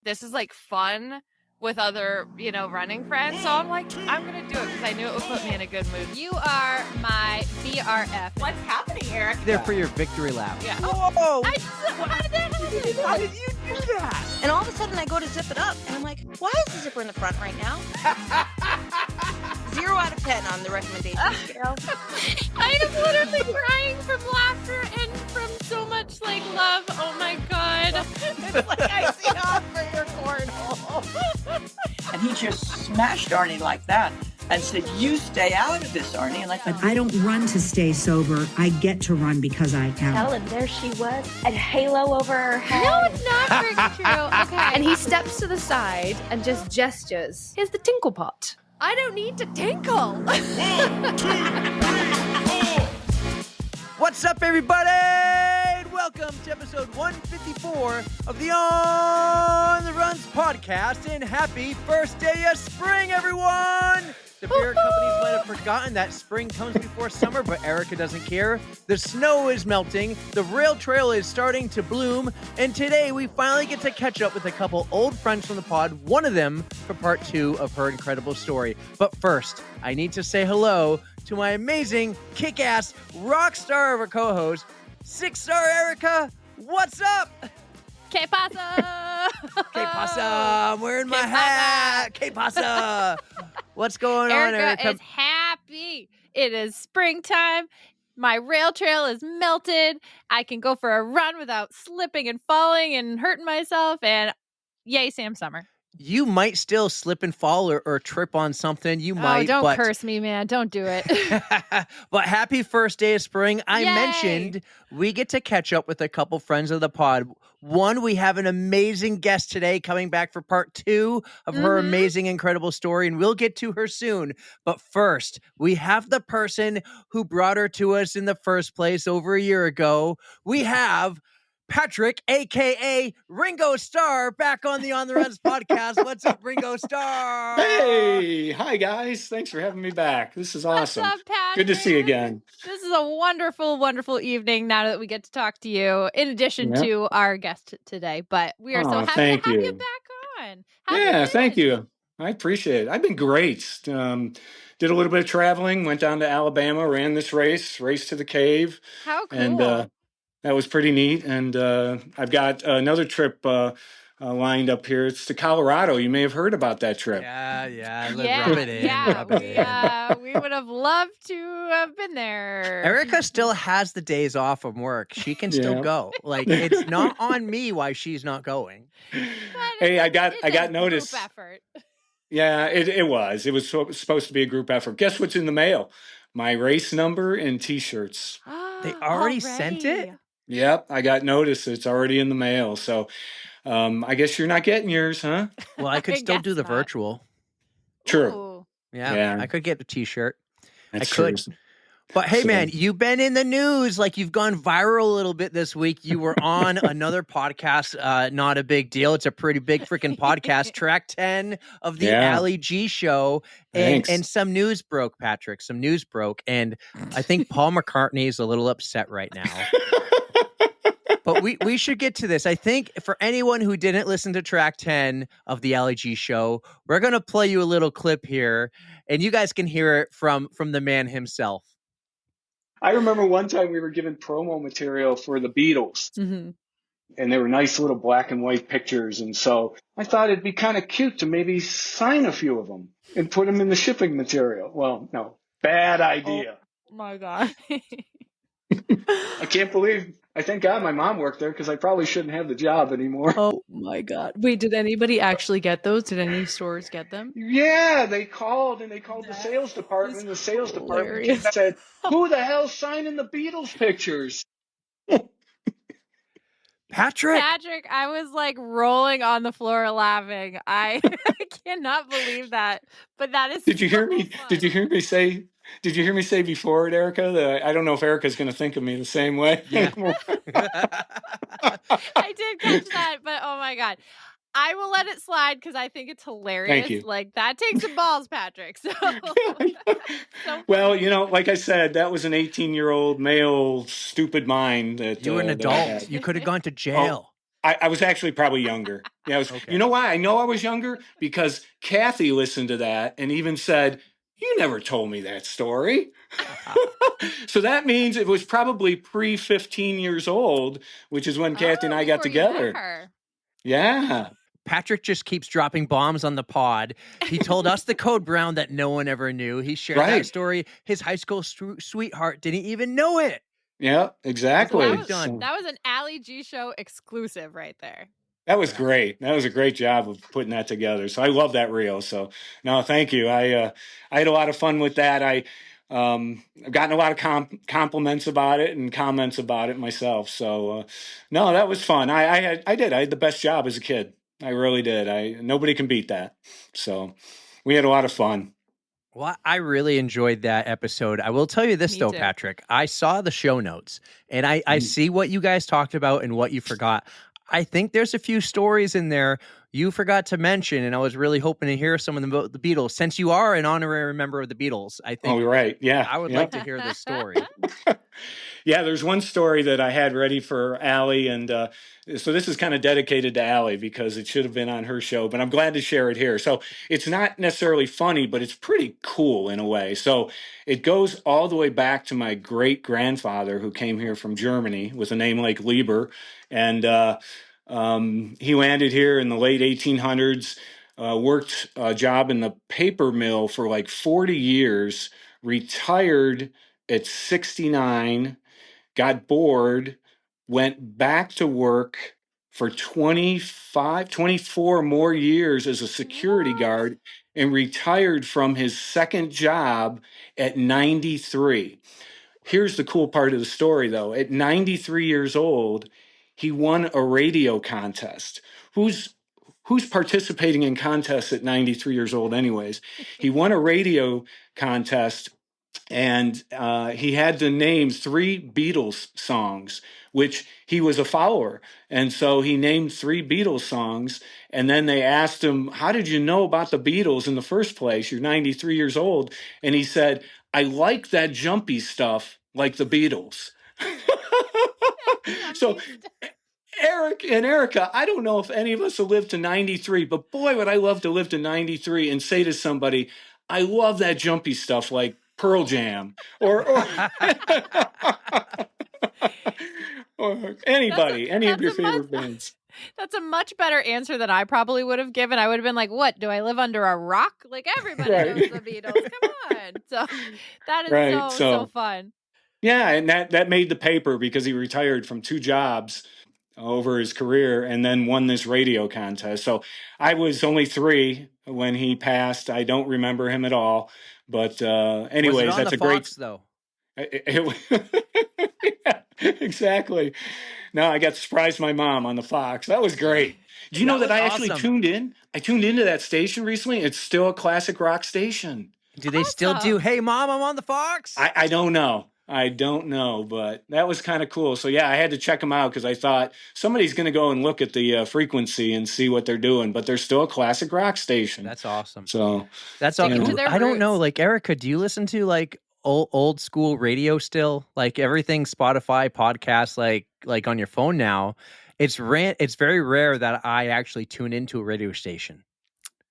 this is like fun with other, running friends. So I'm like, I'm going to do it because I knew it would put me in a good mood. You are my BRF. What's happening, Erika? There for your victory lap. Yeah. Whoa! How did that happen? How did you do that? And all of a sudden I go to zip it up and I'm like, why is the zipper in the front right now? 0 out of 10 on the recommendation scale. I am literally crying from laughter and from so much love. Oh my God. It's like icing off for your cornhole. And he just smashed Arnie like that and said, you stay out of this, Arnie. And But I don't run to stay sober. I get to run because I am. And there she was, a halo over her head. No, it's not very true. Okay. And he steps to the side and just gestures. Here's the tinkle pot. I don't need to tinkle. What's up, everybody? Welcome to episode 154 of the On the Runs podcast, and happy first day of spring, everyone! The beer companies might have forgotten that spring comes before summer, but Erika doesn't care. The snow is melting, the rail trail is starting to bloom, and today we finally get to catch up with a couple old friends from the pod, one of them for part 2 of her incredible story. But first, I need to say hello to my amazing, kick-ass rock star of a co-host, 6-star Erika. What's up? Que pasa? Que pasa? I'm wearing my hat. Que pasa? What's going on, Erika? Erika is happy. It is springtime. My rail trail is melted. I can go for a run without slipping and falling and hurting myself. And yay, Sam Summer. You might still slip and fall or trip on something. You might. Oh, don't curse me, man. Don't do it. But happy first day of spring. I Yay! mentioned we get to catch up with a couple friends of the pod. One, we have an amazing guest today coming back for part 2 of her amazing, incredible story, and we'll get to her soon. But first, we have the person who brought her to us in the first place over a year ago. We have Patrick, a.k.a. Ringo Starr, back on the On the Runs podcast. What's up, Ringo Starr? Hey, hi, guys. Thanks for having me back. This is awesome. What's up, Patrick? Good to see you again. This is a wonderful, wonderful evening now that we get to talk to you, in addition to our guest today. But we are so happy to have you back on. Thank you. I appreciate it. I've been great. Did a little bit of traveling, went down to Alabama, ran this race to the cave. How cool. And that was pretty neat. And I've got another trip lined up here. It's to Colorado. You may have heard about that trip. Yeah. Rub it in. We would have loved to have been there. Erika still has the days off from work. She can still go. It's not on me why she's not going. Hey, I got notice. Group effort. Yeah, it was. It was supposed to be a group effort. Guess what's in the mail? My race number and T-shirts. They already sent it? Yep, I got notice. It's already in the mail. So I guess you're not getting yours, huh? Well, I could still do the virtual. True. Ooh. Yeah, I could get a T-shirt. That's I could. true. But hey, man, you've been in the news. You've gone viral a little bit this week. You were on another podcast. Not a big deal. It's a pretty big freaking podcast. Track 10 of the Ali G show. And some news broke, Patrick. Some news broke. And I think Paul McCartney is a little upset right now. But we should get to this. I think for anyone who didn't listen to track 10 of the Ali G show, we're going to play you a little clip here. And you guys can hear it from the man himself. I remember one time we were given promo material for the Beatles, and they were nice little black and white pictures. And so I thought it'd be kind of cute to maybe sign a few of them and put them in the shipping material. Well, no, bad idea. Oh my God. I can't believe, I thank God my mom worked there because I probably shouldn't have the job anymore. Oh my God. Wait, did anybody actually get those? Did any stores get them? Yeah, they called the sales department. The sales department said, who the hell's signing the Beatles pictures? Patrick, I was rolling on the floor laughing. I cannot believe that. But that is Did you hear me? Did you hear me say before it, Erika, that I don't know if Erika's going to think of me the same way? Yeah. I did catch that, but oh my God. I will let it slide because I think it's hilarious. Thank you. That takes some balls, Patrick. So, well, like I said, that was an 18-year-old male stupid mind. That you were an adult. You could have gone to jail. I was actually probably younger. Yeah, Okay. You know why I know I was younger? Because Kathy listened to that and even said, "You never told me that story." So that means it was probably pre 15 years old, which is when Kathy and I got before you met together. her. Yeah. Patrick just keeps dropping bombs on the pod. He told us the code brown that no one ever knew. He shared that story. His high school sweetheart didn't even know it. Yeah, exactly. We've done. That was an Allie G show exclusive right there. That was great. That was a great job of putting that together. So I love that reel. So no, thank you. I had a lot of fun with that. I've gotten a lot of compliments about it and comments about it myself. So no, that was fun. I had the best job as a kid. I really did. Nobody can beat that. So we had a lot of fun. Well, I really enjoyed that episode. I will tell you this, though, Patrick. I saw the show notes, and I see what you guys talked about and what you forgot. I think there's a few stories in there you forgot to mention, and I was really hoping to hear some of them about the Beatles. Since you are an honorary member of the Beatles, I think right. Yeah. I would like to hear this story. Yeah, there's one story that I had ready for Allie, and so this is kind of dedicated to Allie because it should have been on her show, but I'm glad to share it here. So it's not necessarily funny, but it's pretty cool in a way. So it goes all the way back to my great-grandfather who came here from Germany with a name like Lieber, and he landed here in the late 1800s, worked a job in the paper mill for like 40 years, retired at 69, got bored, went back to work for 24 more years as a security guard, and retired from his second job at 93. Here's the cool part of the story, though. At 93 years old, he won a radio contest. Who's participating in contests at 93 years old anyways? He won a radio contest, and he had to name 3 Beatles songs, which he was a follower. And so he named 3 Beatles songs. And then they asked him, "How did you know about the Beatles in the first place? You're 93 years old." And he said, "I like that jumpy stuff like the Beatles." So Eric and Erika, I don't know if any of us will live to 93, but boy, would I love to live to 93 and say to somebody, "I love that jumpy stuff like Pearl Jam," or or anybody, any of your favorite bands. That's a much better answer than I probably would have given. I would have been like, "What? Do I live under a rock? Like everybody knows the Beatles. Come on." So that is so fun. Yeah, and that made the paper because he retired from 2 jobs over his career and then won this radio contest. So I was only 3 when he passed. I don't remember him at all. But anyways, that's a great. Though. Yeah, exactly. No, I got to surprise my mom on the Fox. That was great. Do you know that I actually tuned in? I tuned into that station recently. It's still a classic rock station. Do they still do, "Hey, Mom, I'm on the Fox"? I don't know. I don't know, but that was kind of cool. So yeah, I had to check them out because I thought somebody's going to go and look at the frequency and see what they're doing. But they're still a classic rock station. That's awesome. So that's awesome. I don't know, like Erika, do you listen to like old school radio still? Like everything Spotify, podcasts, like on your phone now. It's very rare that I actually tune into a radio station.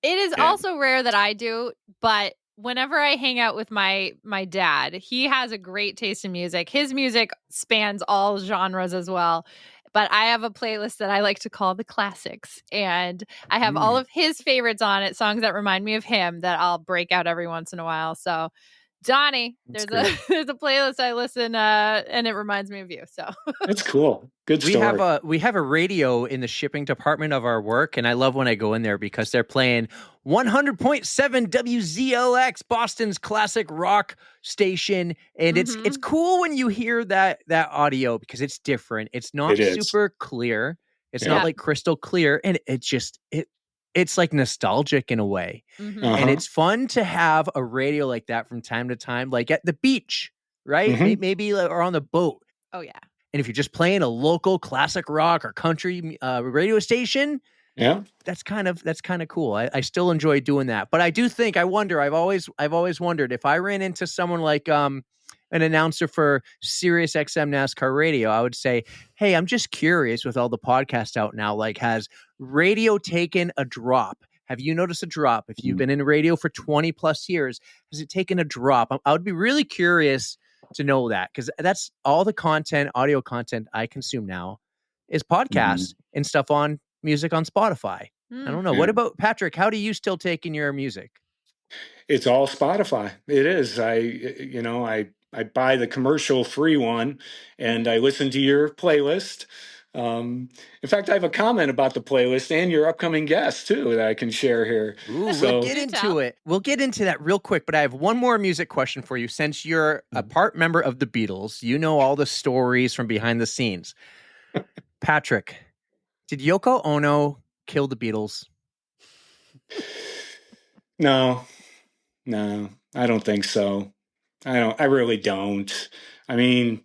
It is also rare that I do, but whenever I hang out with my dad, he has a great taste in music. His music spans all genres as well. But I have a playlist that I like to call the classics. And I have all of his favorites on it, songs that remind me of him that I'll break out every once in a while. So Donnie, there's a playlist I listen and it reminds me of you. So that's cool. Good story. We have a radio in the shipping department of our work, and I love when I go in there because they're playing 100.7 WZLX, Boston's classic rock station, and it's cool when you hear that audio because it's different. It's not super clear. It's not like crystal clear, and it's like nostalgic in a way. And it's fun to have a radio like that from time to time, like at the beach, right? Maybe or on the boat. Oh yeah. And if you're just playing a local classic rock or country radio station, that's kind of cool. I still enjoy doing that. But I do think I've always wondered if I ran into someone like an announcer for Sirius XM NASCAR radio, I would say, hey, I'm just curious with all the podcasts out now, like, has radio taken a drop? Have you noticed a drop? If you've been in radio for 20 plus years, has it taken a drop? I would be really curious to know that, because that's all the content, audio content I consume now is podcasts and stuff on music on Spotify. I don't know. What about Patrick? How do you still take in your music? It's all Spotify. It is. I buy the commercial free one and I listen to your playlist. In fact, I have a comment about the playlist and your upcoming guests too that I can share here. Ooh, we'll get into it. We'll get into that real quick, but I have one more music question for you. Since you're a part member of the Beatles, you know all the stories from behind the scenes. Patrick, did Yoko Ono kill the Beatles? No, I don't think so. I really don't. I mean,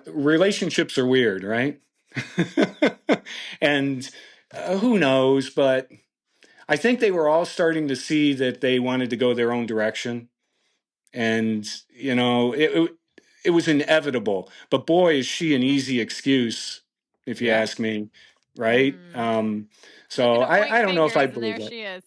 relationships are weird, right? And who knows, but I think they were all starting to see that they wanted to go their own direction. And, it was inevitable. But boy, is she an easy excuse, if you ask me, right? So I don't know if I believe there it. She is.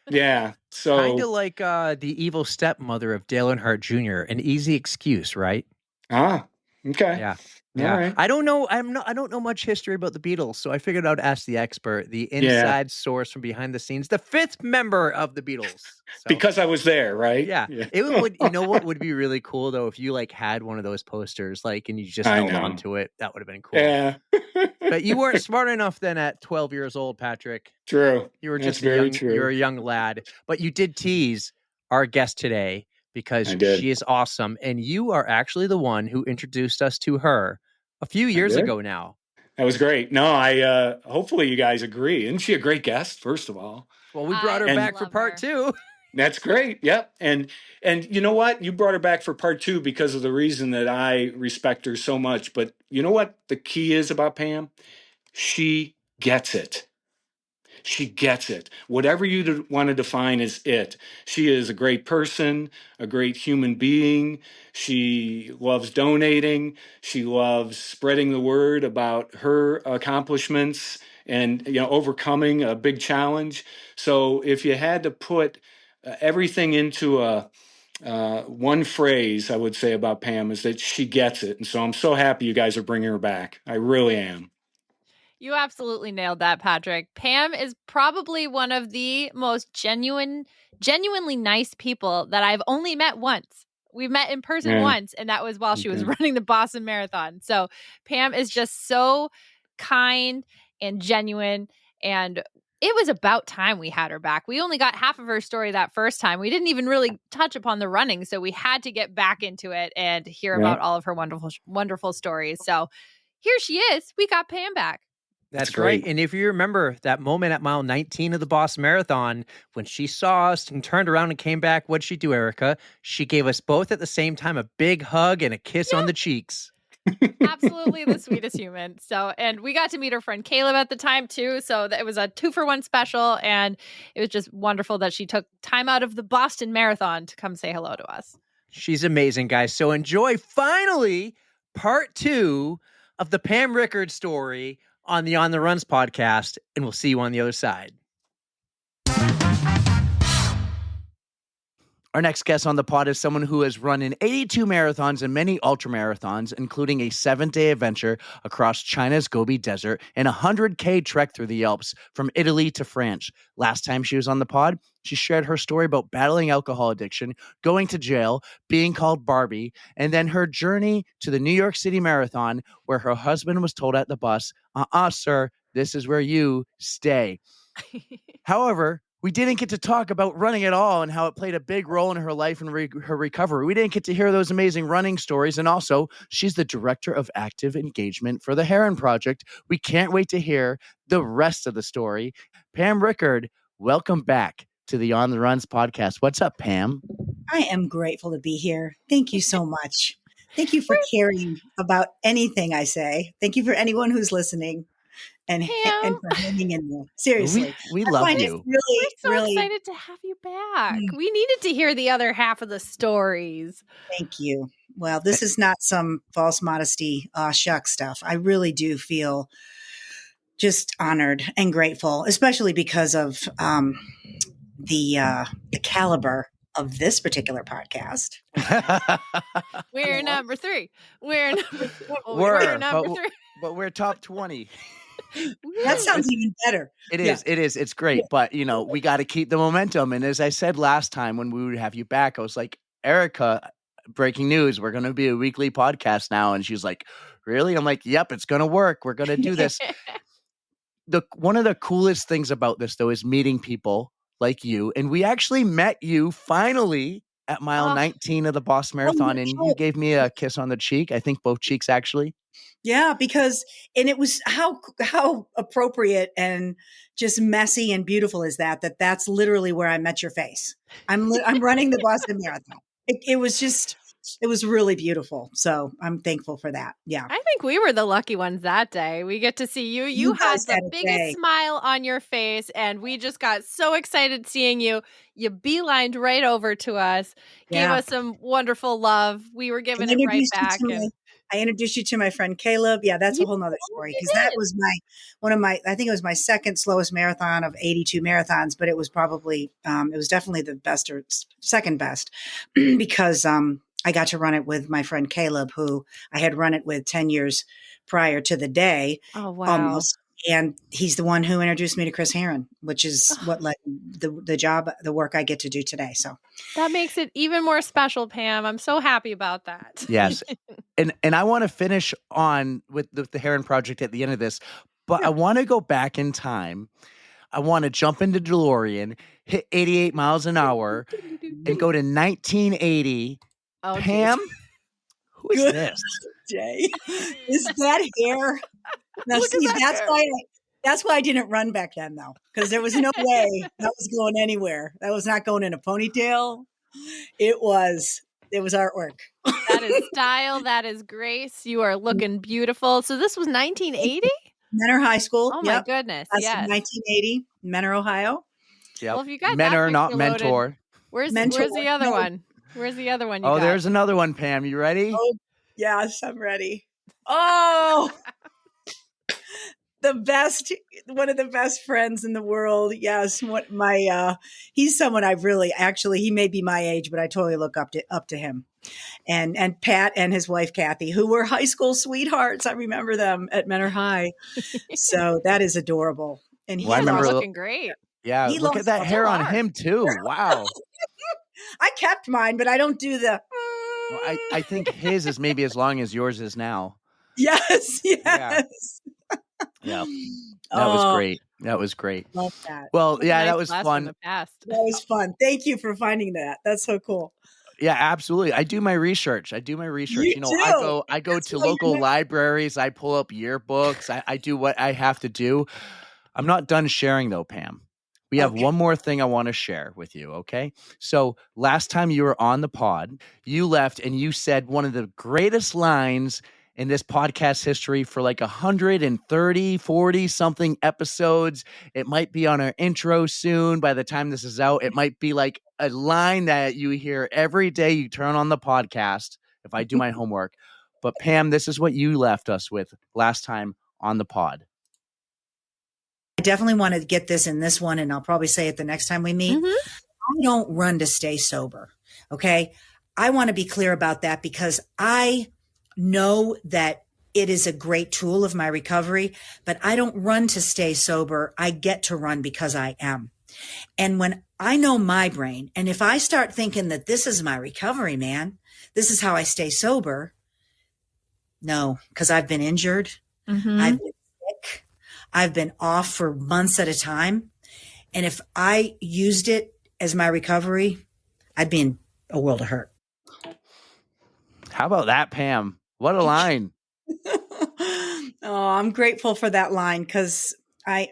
Yeah. So kind of like the evil stepmother of Dale Earnhardt Jr., an easy excuse, right? Okay. Yeah. All right. I don't know. I don't know much history about the Beatles, so I figured I'd ask the expert, the inside source from behind the scenes, the fifth member of the Beatles. So, because I was there, right? Yeah. It would. You know what would be really cool though, if you like had one of those posters, like, and you just held on to it. That would have been cool. Yeah. But you weren't smart enough then at 12 years old, Patrick. True. You were That's just very true. You're a young lad, but you did tease our guest today because she is awesome, and you are actually the one who introduced us to her a few years ago now. That was great. No, hopefully you guys agree. Isn't she a great guest, first of all? Well, we brought her back for part 2. That's great. Yep. And you know what? You brought her back for part 2 because of the reason that I respect her so much. But you know what the key is about Pam? She gets it. She gets it. Whatever you want to define as it. She is a great person, a great human being. She loves donating. She loves spreading the word about her accomplishments and overcoming a big challenge. So if you had to put everything into one phrase, I would say about Pam is that she gets it. And so I'm so happy you guys are bringing her back. I really am. You absolutely nailed that, Patrick. Pam is probably one of the most genuinely nice people that I've only met once. We've met in person once, and that was while she was running the Boston Marathon. So Pam is just so kind and genuine, and it was about time we had her back. We only got half of her story that first time. We didn't even really touch upon the running, so we had to get back into it and hear about all of her wonderful stories. So here she is. We got Pam back. That's right. And if you remember that moment at mile 19 of the Boston Marathon, when she saw us and turned around and came back, what'd she do, Erika? She gave us both at the same time a big hug and a kiss on the cheeks. Absolutely the sweetest human. So, and we got to meet her friend Caleb at the time too. So it was a 2-for-1 special. And it was just wonderful that she took time out of the Boston Marathon to come say hello to us. She's amazing, guys. So enjoy finally part 2 of the Pam Rickard story on the On the Runs podcast, and we'll see you on the other side. Our next guest on the pod is someone who has run in 82 marathons and many ultramarathons, including a 7-day adventure across China's Gobi Desert and a 100K trek through the Alps from Italy to France. Last time she was on the pod, she shared her story about battling alcohol addiction, going to jail, being called Barbie, and then her journey to the New York City Marathon, where her husband was told at the bus, sir, this is where you stay. However, we didn't get to talk about running at all and how it played a big role in her life and her recovery. We didn't get to hear those amazing running stories. And also, she's the director of active engagement for the Herren Project. We can't wait to hear the rest of the story. Pam Rickard, welcome back to the On the Runs podcast. What's up, Pam? I am grateful to be here. Thank you so much. Thank you for caring about anything I say. Thank you for anyone who's listening. and Pam, for hanging in there. Seriously. We That's love why you. Really, we're so really excited to have you back. We needed to hear the other half of the stories. thank you. Well, this is not some false modesty, shuck stuff. I really do feel just honored and grateful, especially because of the caliber of this particular podcast. We're number 3. We're number 3. We're number 3. But we're top 20. That sounds even better. It is. It is. It's great. But, we got to keep the momentum. And as I said last time when we would have you back, I was like, Erika, breaking news, we're going to be a weekly podcast now. And she's like, really? I'm like, yep, it's going to work. We're going to do this. One of the coolest things about this, though, is meeting people like you. And we actually met you finally at mile 19 of the Boston Marathon. And you gave me a kiss on the cheek. I think both cheeks, actually. Yeah, and it was how appropriate and just messy and beautiful is that's literally where I met your face. I'm running the Boston Marathon. It was really beautiful. So I'm thankful for that. Yeah. I think we were the lucky ones that day. We get to see you. You had the biggest smile on your face, and we just got so excited seeing you. You beelined right over to us, gave us some wonderful love. We were giving it right back. I introduced you to my friend Caleb. Yeah, that's a whole nother story because that was I think it was my second slowest marathon of 82 marathons, but it was probably, it was definitely the best or second best because I got to run it with my friend Caleb, who I had run it with 10 years prior to the day. Oh, wow. Almost. And he's the one who introduced me to Chris Herren, which is what led the work I get to do today. So that makes it even more special, Pam. I'm so happy about that. Yes. And I want to finish on with the Herren Project at the end of this, but I want to go back in time. I want to jump into DeLorean, hit 88 miles an hour, and go to 1980. Oh, Pam, who is this? Jay, is that hair? Now, see, that's why I didn't run back then, though, because there was no way that was going anywhere. That was not going in a ponytail. It was artwork. That is style. That is grace. You are looking beautiful. So this was 1980? Menor High School. Oh, my goodness. That's yes. 1980, Menor, Ohio. Yep. Well, if you got Menor, not mentor. Where's the other one? Where's the other one you got? There's another one, Pam. You ready? Oh, yes, I'm ready. Oh, one of the best friends in the world. Yes. He's someone I've really, actually, he may be my age, but I totally look up to him. And Pat and his wife, Kathy, who were high school sweethearts. I remember them at Menor High. So that is adorable. And he's looking great. Yeah. Look at that hair on him too. Wow. I kept mine, but I don't do the. Well, I think his is maybe as long as yours is now. Yes. Yeah. That was great. That was great. Love that. Well, yeah, that was fun. That was fun. Thank you for finding that. That's so cool. Yeah, absolutely. I do my research. You I go to local libraries. I pull up yearbooks. I do what I have to do. I'm not done sharing though, Pam. We have one more thing I want to share with you, okay? So last time you were on the pod, you left and you said one of the greatest lines in this podcast history for like 130, 40 something episodes. It might be on our intro soon. By the time this is out, it might be like a line that you hear every day you turn on the podcast if I do my homework. But Pam, this is what you left us with last time on the pod. I definitely want to get this in this one, and I'll probably say it the next time we meet. Mm-hmm. I don't run to stay sober. Okay. I want to be clear about that because I know that it is a great tool of my recovery, but I don't run to stay sober. I get to run because I am. And when I know my brain, and if I start thinking that this is my recovery, man, this is how I stay sober. No, because I've been injured. Mm-hmm. I've been sick. I've been off for months at a time. And if I used it as my recovery, I'd be in a world of hurt. How about that, Pam? What a line. I'm grateful for that line because I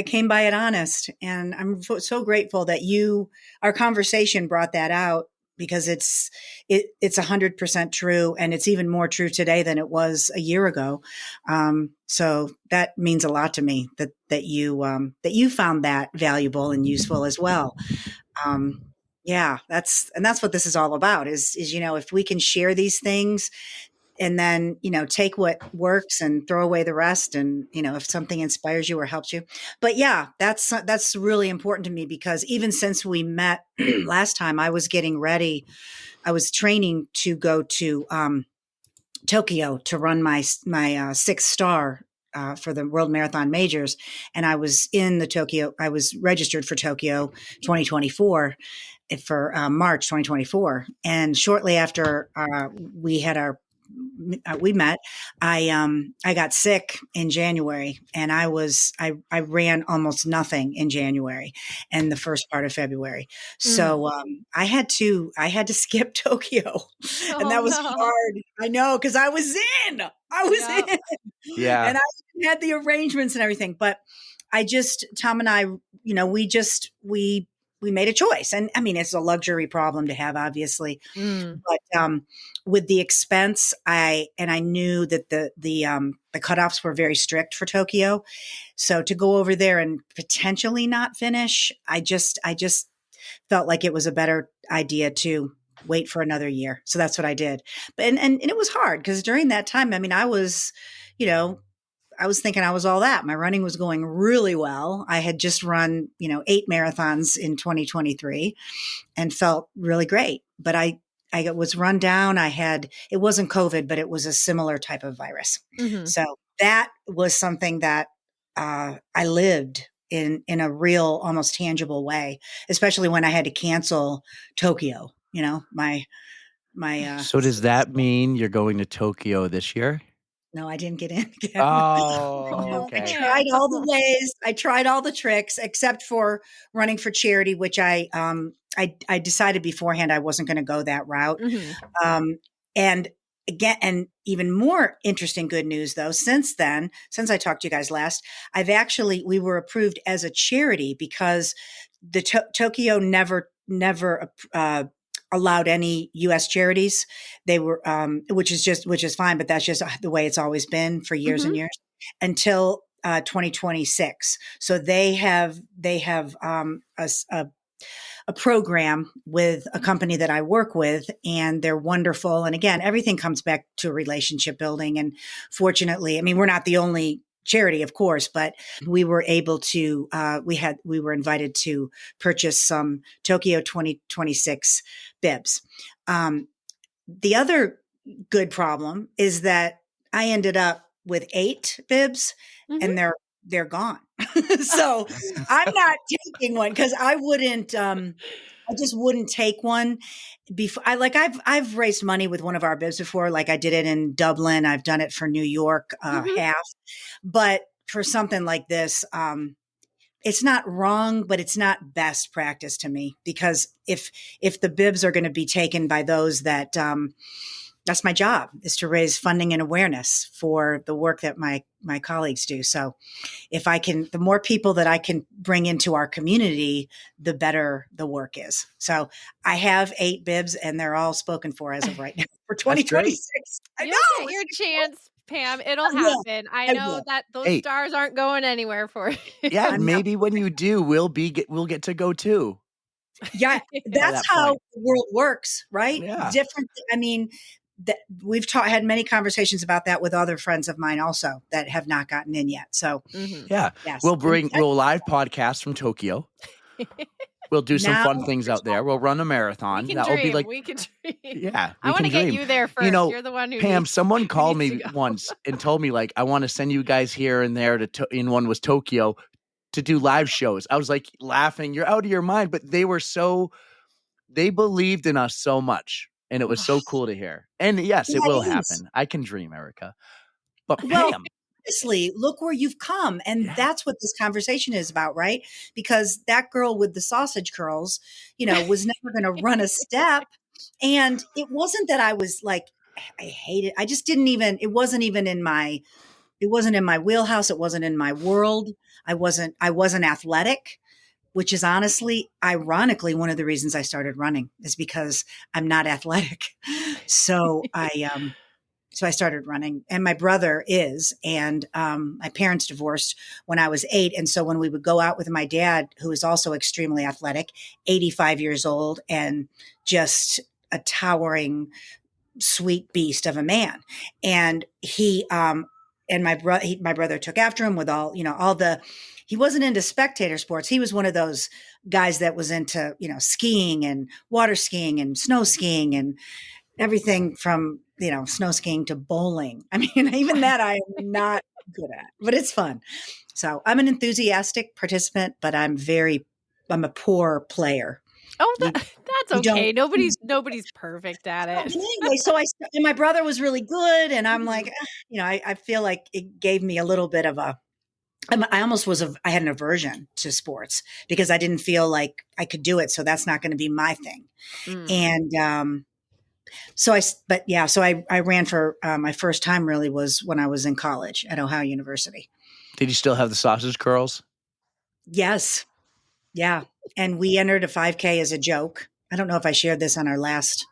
came by it honest. And I'm so grateful that our conversation brought that out because it's 100% true. And it's even more true today than it was a year ago. So that means a lot to me that you found that valuable and useful as well. Yeah, that's what this is all about is, if we can share these things and then, take what works and throw away the rest. And, if something inspires you or helps you. But yeah, that's really important to me, because even since we met last time, I was getting ready. I was training to go to Tokyo to run my 6th star for the World Marathon Majors. And I was I was registered for Tokyo 2024 for March 2024. And shortly after we met, I got sick in January, and I ran almost nothing in January and the first part of February. So I had to skip Tokyo, and that was hard. I know, because I was in. Yeah. And I had the arrangements and everything, but Tom and I, we made a choice. And I mean, it's a luxury problem to have, obviously, but with the expense, I knew that the cutoffs were very strict for Tokyo. So to go over there and potentially not finish, I just felt like it was a better idea to wait for another year. So that's what I did. But and it was hard, because during that time, I mean, I was thinking I was all that. My running was going really well. I had just run, 8 marathons in 2023 and felt really great. But I was run down. It wasn't COVID, but it was a similar type of virus. Mm-hmm. So that was something that I lived in a real, almost tangible way, especially when I had to cancel Tokyo, my. So does that mean you're going to Tokyo this year? No, I didn't get in. Oh, okay. I tried all the ways. I tried all the tricks, except for running for charity, which I decided beforehand I wasn't going to go that route. Mm-hmm. And again, and even more interesting good news, though, since I talked to you guys last, we were approved as a charity, because the Tokyo never allowed any U.S. charities. They were, which is fine, but that's just the way it's always been for years and years, until 2026. So they have a program with a company that I work with, and they're wonderful. And again, everything comes back to relationship building. And fortunately, I mean, we're not the only charity, of course, but we were able to, we were invited to purchase some Tokyo 2026 bibs. The other good problem is that I ended up with 8 bibs, and they're gone. So I'm not taking one, because I just wouldn't take one before. I've raised money with one of our bibs before. Like I did it in Dublin. I've done it for New York, half. But for something like this, it's not wrong, but it's not best practice to me, because if the bibs are going to be taken by those that, that's my job, is to raise funding and awareness for the work that my colleagues do. So the more people that I can bring into our community, the better the work is. So I have 8 bibs, and they're all spoken for as of right now for 2026. I know. Get your chance, Pam. It'll happen. I know that those stars aren't going anywhere for you. Yeah, maybe when you do, we'll get to go too. Yeah, that's how the world works, right? Yeah. Different. I mean, we've had many conversations about that with other friends of mine also that have not gotten in yet. So yeah, yes. We'll live podcast from Tokyo. We'll do some fun things out there. We'll run a marathon. That'll be like, we can dream. Yeah, I want to get you there first. You're the one who. Pam, someone called me once and told me, like, I want to send you guys here and there in one was Tokyo to do live shows. I was like laughing. You're out of your mind. But they believed in us so much. And it was so cool to hear. And yes, it will happen. I can dream, Erika. But Pam. Honestly, look where you've come. And that's what this conversation is about, right? Because that girl with the sausage curls, was never going to run a step. And it wasn't that I was like, I hate it. I just it wasn't in my wheelhouse. It wasn't in my world. I wasn't athletic. which is honestly, ironically, one of the reasons I started running is because I'm not athletic. So I started running, and my brother is, and my parents divorced when I was 8. And so when we would go out with my dad, who is also extremely athletic, 85 years old, and just a towering, sweet beast of a man. And my brother took after him with all he wasn't into spectator sports. He was one of those guys that was into, skiing and water skiing and snow skiing and everything from, snow skiing to bowling. I mean, even that I am not good at, but it's fun. So I'm an enthusiastic participant, but I'm a poor player. Oh, that's okay. Nobody's perfect at it. Anyway, and my brother was really good, and I'm like, I feel like it gave me a little bit of I had an aversion to sports because I didn't feel like I could do it. So that's not going to be my thing. And, so I ran for my first time really was when I was in college at Ohio University. Did you still have the sausage curls? Yes. Yeah. And we entered a 5K as a joke. I don't know if I shared this on our last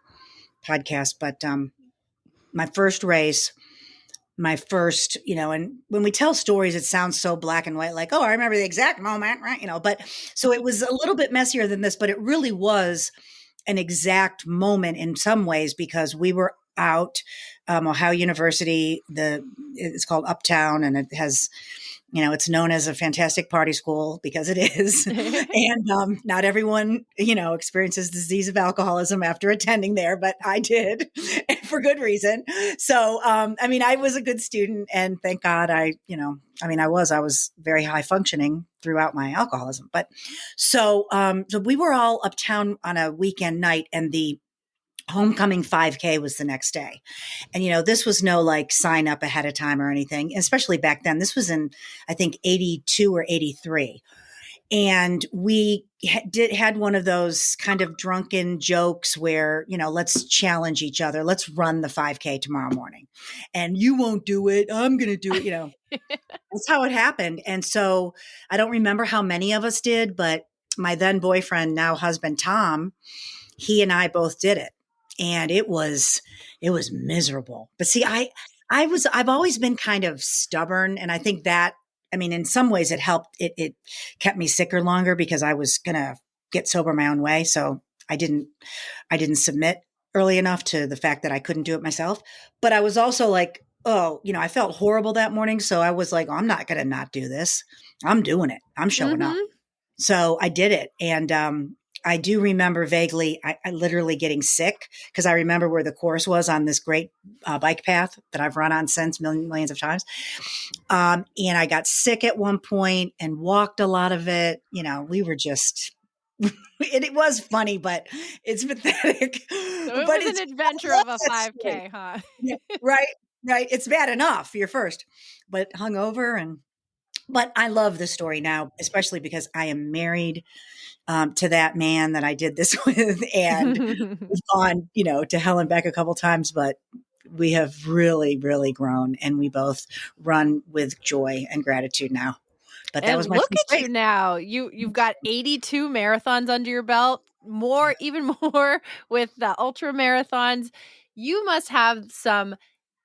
podcast, but my first race, and when we tell stories, it sounds so black and white, like, oh, I remember the exact moment, right? But so it was a little bit messier than this, but it really was an exact moment in some ways because we were out, Ohio University, it's called Uptown, and it has, it's known as a fantastic party school because it is. And not everyone, experiences the disease of alcoholism after attending there, but I did for good reason. So, I was a good student, and thank God I was very high functioning throughout my alcoholism. But so we were all uptown on a weekend night, and the homecoming 5K was the next day. And, this was no like sign up ahead of time or anything, especially back then. This was in, I think, 82 or 83. And we had one of those kind of drunken jokes where, let's challenge each other. Let's run the 5K tomorrow morning. And you won't do it. I'm going to do it. That's how it happened. And so I don't remember how many of us did, but my then boyfriend, now husband, Tom, he and I both did it. And it was miserable. But see, I've always been kind of stubborn. And I think that, in some ways it helped. It kept me sicker longer because I was going to get sober my own way. So I didn't submit early enough to the fact that I couldn't do it myself. But I was also like, I felt horrible that morning. So I was like, I'm not going to not do this. I'm doing it. I'm showing up. So I did it. And, I do remember vaguely, I literally getting sick because I remember where the course was on this great bike path that I've run on since millions of times. And I got sick at one point and walked a lot of it. We were just, it was funny, but it's pathetic. So it was an adventure of a 5K, huh? Yeah, right. It's bad enough you're first, but hungover but I love this story now, especially because I am married to that man that I did this with, and we've gone, to hell and back a couple times, but we have really, really grown, and we both run with joy and gratitude now. But that was my look at you now. You've got 82 marathons under your belt, even more with the ultra marathons. You must have some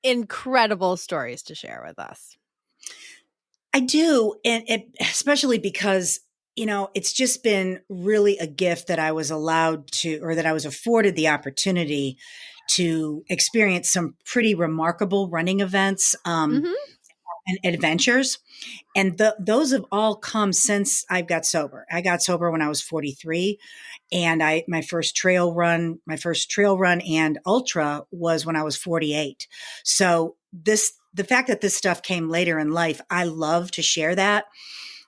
incredible stories to share with us. I do. And especially because, it's just been really a gift that I was that I was afforded the opportunity to experience some pretty remarkable running events and adventures. And those have all come since I got sober. I got sober when I was 43, and my first trail run and ultra was when I was 48. So the fact that this stuff came later in life, I love to share that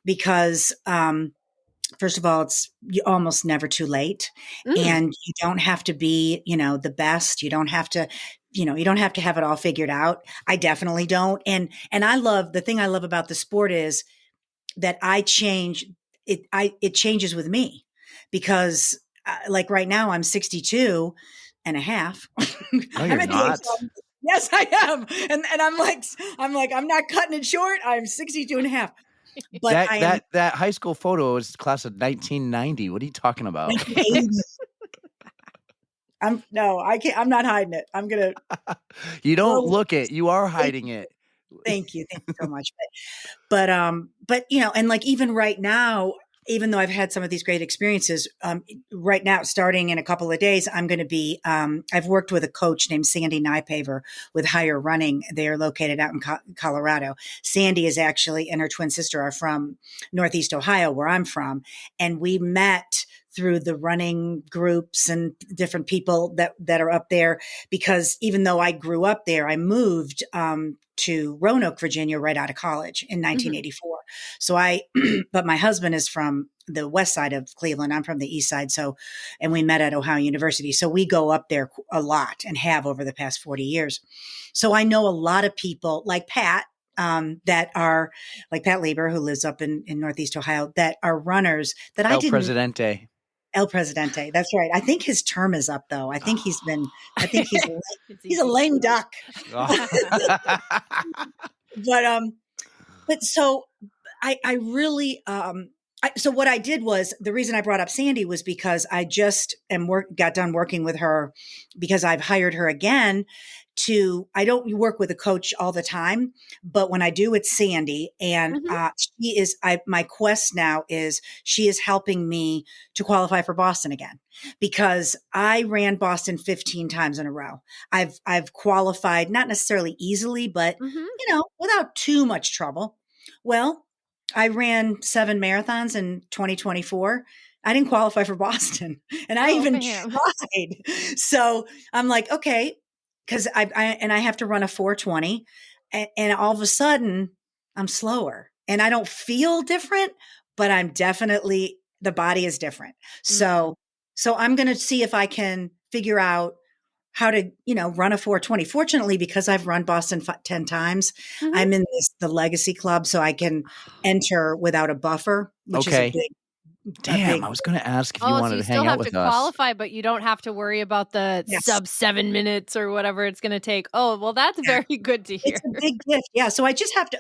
because, first of all, it's almost never too late, and you don't have to be, the best. You don't have to, you don't have to have it all figured out. I definitely don't. And the thing I love about the sport is that it changes with me because like right now I'm 62 and a half. No, you're not. Yes, I am. And I'm like, I'm not cutting it short. I'm 62 and a half. But that high school photo is class of 1990. What are you talking about? 1980. I can't. I'm not hiding it. I'm gonna. You don't look it. You are hiding it. Thank you so much. But and like even right now, even though I've had some of these great experiences, right now, starting in a couple of days, I'm going to be, I've worked with a coach named Sandy Nypaver with Higher Running. They're located out in Colorado. Sandy is actually, and her twin sister are from Northeast Ohio, where I'm from. And we met through the running groups and different people that are up there, because even though I grew up there, I moved, to Roanoke, Virginia, right out of college in 1984. So but my husband is from the west side of Cleveland. I'm from the east side. And we met at Ohio University. So we go up there a lot and have over the past 40 years. So I know a lot of people like Pat, that are like Pat Lieber, who lives up in Northeast Ohio, that are runners that I didn't. El Presidente. That's right. I think his term is up though. I think he's he's a lame duck. But so I really, so what I did was, the reason I brought up Sandy was because I just got done working with her, because I've hired her again I don't work with a coach all the time, but when I do, it's Sandy. And my quest now is she is helping me to qualify for Boston again, because I ran Boston 15 times in a row. I've qualified, not necessarily easily, but without too much trouble. Well, I ran 7 marathons in 2024. I didn't qualify for Boston, and I even tried. So I'm like, okay. Because I have to run a 4:20, and all of a sudden I'm slower, and I don't feel different, but I'm definitely, the body is different. So I'm going to see if I can figure out how to, run a 4:20. Fortunately, because I've run Boston 10 times, I'm in the Legacy Club, so I can enter without a buffer, which is a big. Damn, I was going to ask if you wanted to hang out with us. You still have to qualify, but you don't have to worry about the sub 7 minutes or whatever it's going to take. Oh, well, that's very good to hear. It's a big gift. Yeah. So I just have to,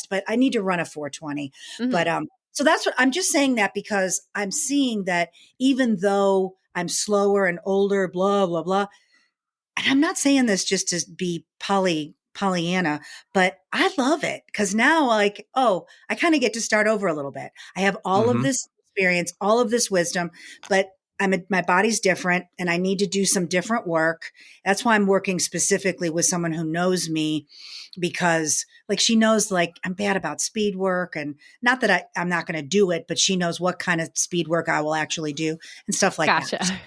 but I need to run a 4:20. But, so that's what I'm just saying, that because I'm seeing that even though I'm slower and older, blah, blah, blah. And I'm not saying this just to be Pollyanna, but I love it, because now, I kind of get to start over a little bit. I have all of this experience, all of this wisdom, but my body's different, and I need to do some different work. That's why I'm working specifically with someone who knows me, because she knows I'm bad about speed work, and not that I'm not going to do it, but she knows what kind of speed work I will actually do and stuff like that.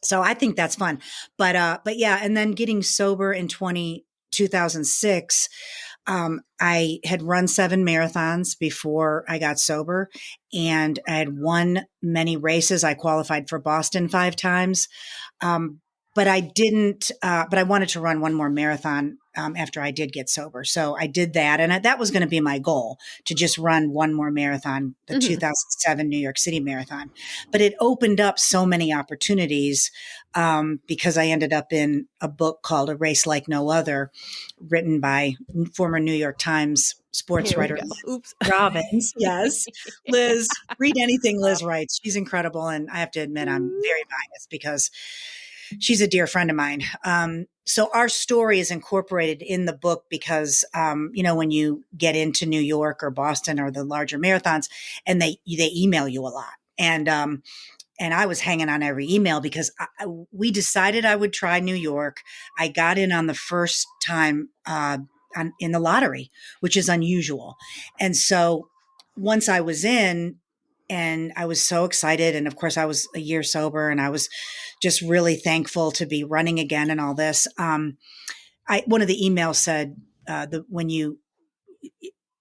So I think that's fun, but yeah. And then getting sober in 2006, I had run 7 marathons before I got sober, and I had won many races. I qualified for Boston 5 times. But I didn't, but I wanted to run one more marathon, after I did get sober. So I did that. And that was going to be my goal, to just run one more marathon, the 2007 New York City Marathon. But it opened up so many opportunities, because I ended up in a book called A Race Like No Other, written by former New York Times sports writer Liz Robbins. Yes. Liz, read anything Liz writes. She's incredible. And I have to admit, I'm very biased because she's a dear friend of mine. So our story is incorporated in the book because, when you get into New York or Boston or the larger marathons, and they email you a lot. And I was hanging on every email because we decided I would try New York. I got in on the first time, in the lottery, which is unusual. And so once I was in, and I was so excited. And of course I was a year sober, and I was just really thankful to be running again and all this. One of the emails said,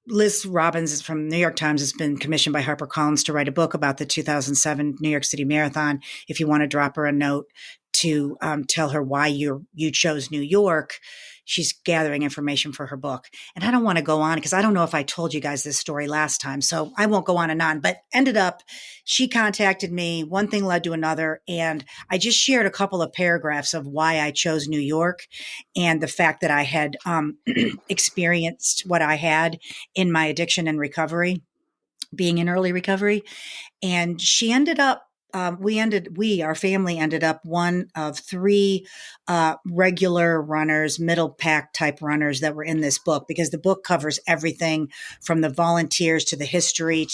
Liz Robbins is from New York Times, has been commissioned by HarperCollins to write a book about the 2007 New York City Marathon. If you want to drop her a note, to tell her why you chose New York. She's gathering information for her book. And I don't want to go on because I don't know if I told you guys this story last time. So I won't go on and on, but ended up, she contacted me. One thing led to another. And I just shared a couple of paragraphs of why I chose New York and the fact that I had experienced what I had in my addiction and recovery, being in early recovery. And she ended up, our family ended up one of three regular runners, middle pack type runners that were in this book, because the book covers everything from the volunteers to the history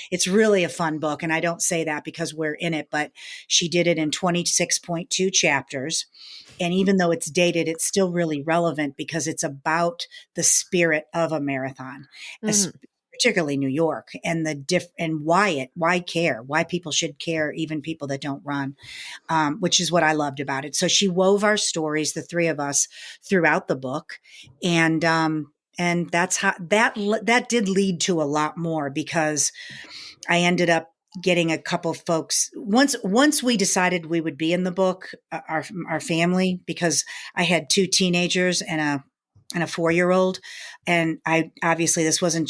it's really a fun book. And I don't say that because we're in it, but she did it in 26.2 chapters. And even though it's dated, it's still really relevant because it's about the spirit of a marathon. Particularly New York, and and why care, why people should care, even people that don't run, which is what I loved about it. So she wove our stories, the three of us, throughout the book, and that's how that did lead to a lot more, because I ended up getting a couple folks once we decided we would be in the book, our family, because I had two teenagers and a 4-year-old, and I obviously this wasn't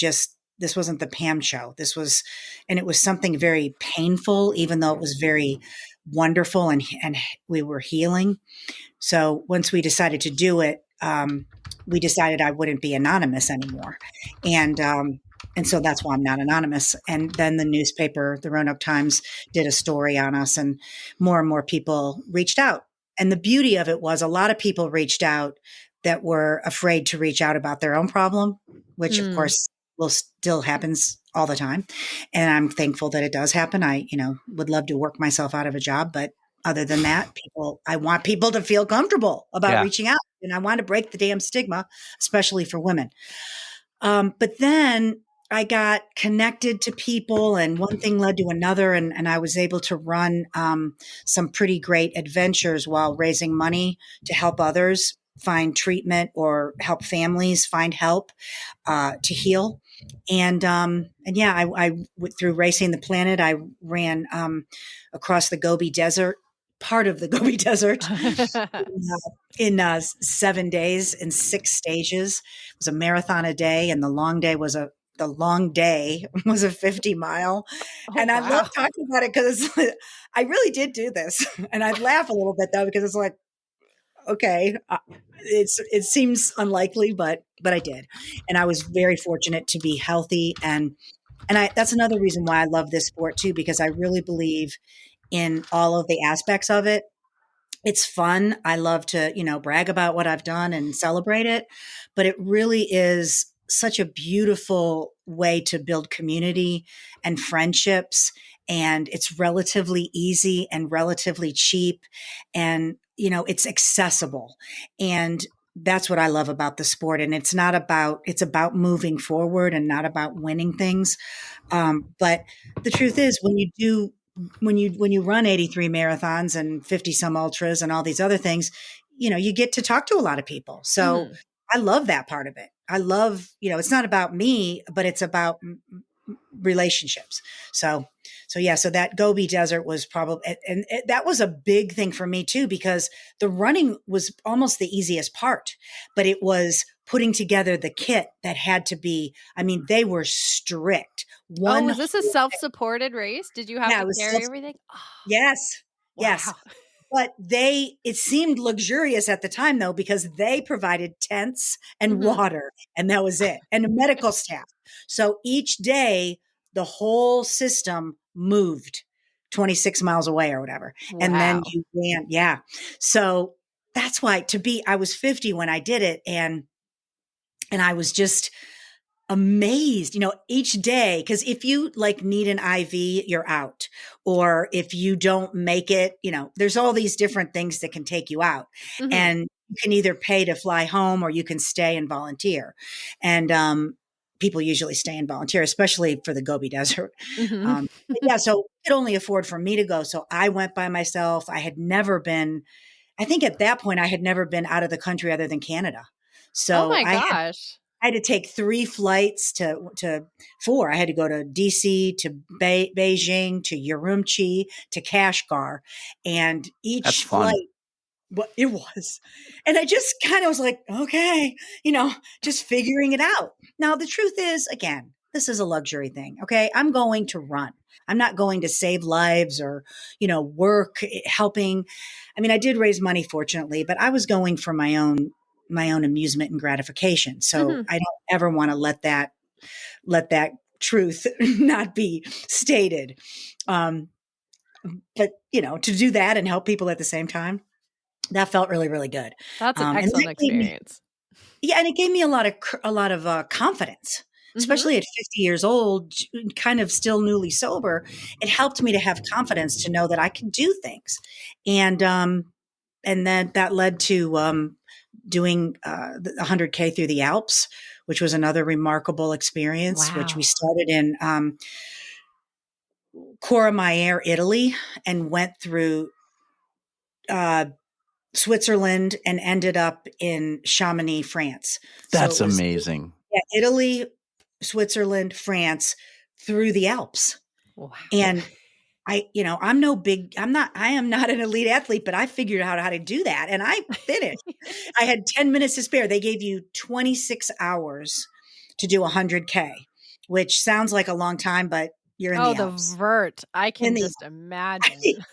the Pam show. It was something very painful, even though it was very wonderful and we were healing. So once we decided to do it, we decided I wouldn't be anonymous anymore. And so that's why I'm not anonymous. And then the newspaper, the Roanoke Times, did a story on us, and more people reached out. And the beauty of it was a lot of people reached out that were afraid to reach out about their own problem, which of course still happens all the time. And I'm thankful that it does happen. I, would love to work myself out of a job, but other than that, I want people to feel comfortable about reaching out, and I want to break the damn stigma, especially for women. But then I got connected to people, and one thing led to another. And I was able to run some pretty great adventures while raising money to help others find treatment or help families find help to heal. And yeah, I through Racing the Planet, I ran across the Gobi Desert, part of the Gobi Desert, in 7 days in 6 stages. It was a marathon a day, and the long day was a 50-mile. And I love talking about it because I really did do this. And I laugh a little bit though, because it's like, okay, it seems unlikely, but I did. And I was very fortunate to be healthy. And that's another reason why I love this sport too, because I really believe in all of the aspects of it. It's fun. I love to, brag about what I've done and celebrate it, but it really is such a beautiful way to build community and friendships. And it's relatively easy and relatively cheap, and, it's accessible. And that's what I love about the sport. And it's about moving forward and not about winning things. But the truth is, when you run 83 marathons and 50 some ultras and all these other things, you get to talk to a lot of people. So I love that part of it. I love, it's not about me, but it's about relationships. So that Gobi Desert was probably, and that was a big thing for me too, because the running was almost the easiest part, but it was putting together the kit that had to be, they were strict. Was this a self-supported race? Did you have to carry everything? Oh, yes. wow. Yes. But it seemed luxurious at the time though, because they provided tents and water, and that was it. And a medical staff. So each day the whole system moved 26 miles away or whatever. Wow. And then you ran. Yeah. So that's why I was 50 when I did it. And I was just amazed, each day, because if you need an IV, you're out. Or if you don't make it, there's all these different things that can take you out. And you can either pay to fly home or you can stay and volunteer. And people usually stay and volunteer, especially for the Gobi Desert. Yeah, so it only afford for me to go. So I went by myself. I think at that point I had never been out of the country other than Canada. So oh my gosh. I had to take 3 flights to 4. I had to go to DC, to Beijing, to Urumqi, to Kashgar. And each flight But it was. And I just kind of was like, okay, just figuring it out. Now, the truth is, again, this is a luxury thing. Okay. I'm going to run. I'm not going to save lives or, work helping. I mean, I did raise money, fortunately, but I was going for my own amusement and gratification. So I don't ever want to let that truth not be stated. But to do that and help people at the same time, that felt really, really good. That's an excellent experience. And it gave me a lot of confidence, especially at 50 years old, kind of still newly sober. It helped me to have confidence to know that I could do things. And then that led to doing the 100K through the Alps, which was another remarkable experience, which we started in Courmayeur, Italy, and went through Switzerland and ended up in Chamonix, France. That's amazing. Yeah, Italy, Switzerland, France, through the Alps. Wow. And I am not an elite athlete, but I figured out how to do that. And I finished. I had 10 minutes to spare. They gave you 26 hours to do 100K, which sounds like a long time, but you're in the Alps. The vert. I can just imagine.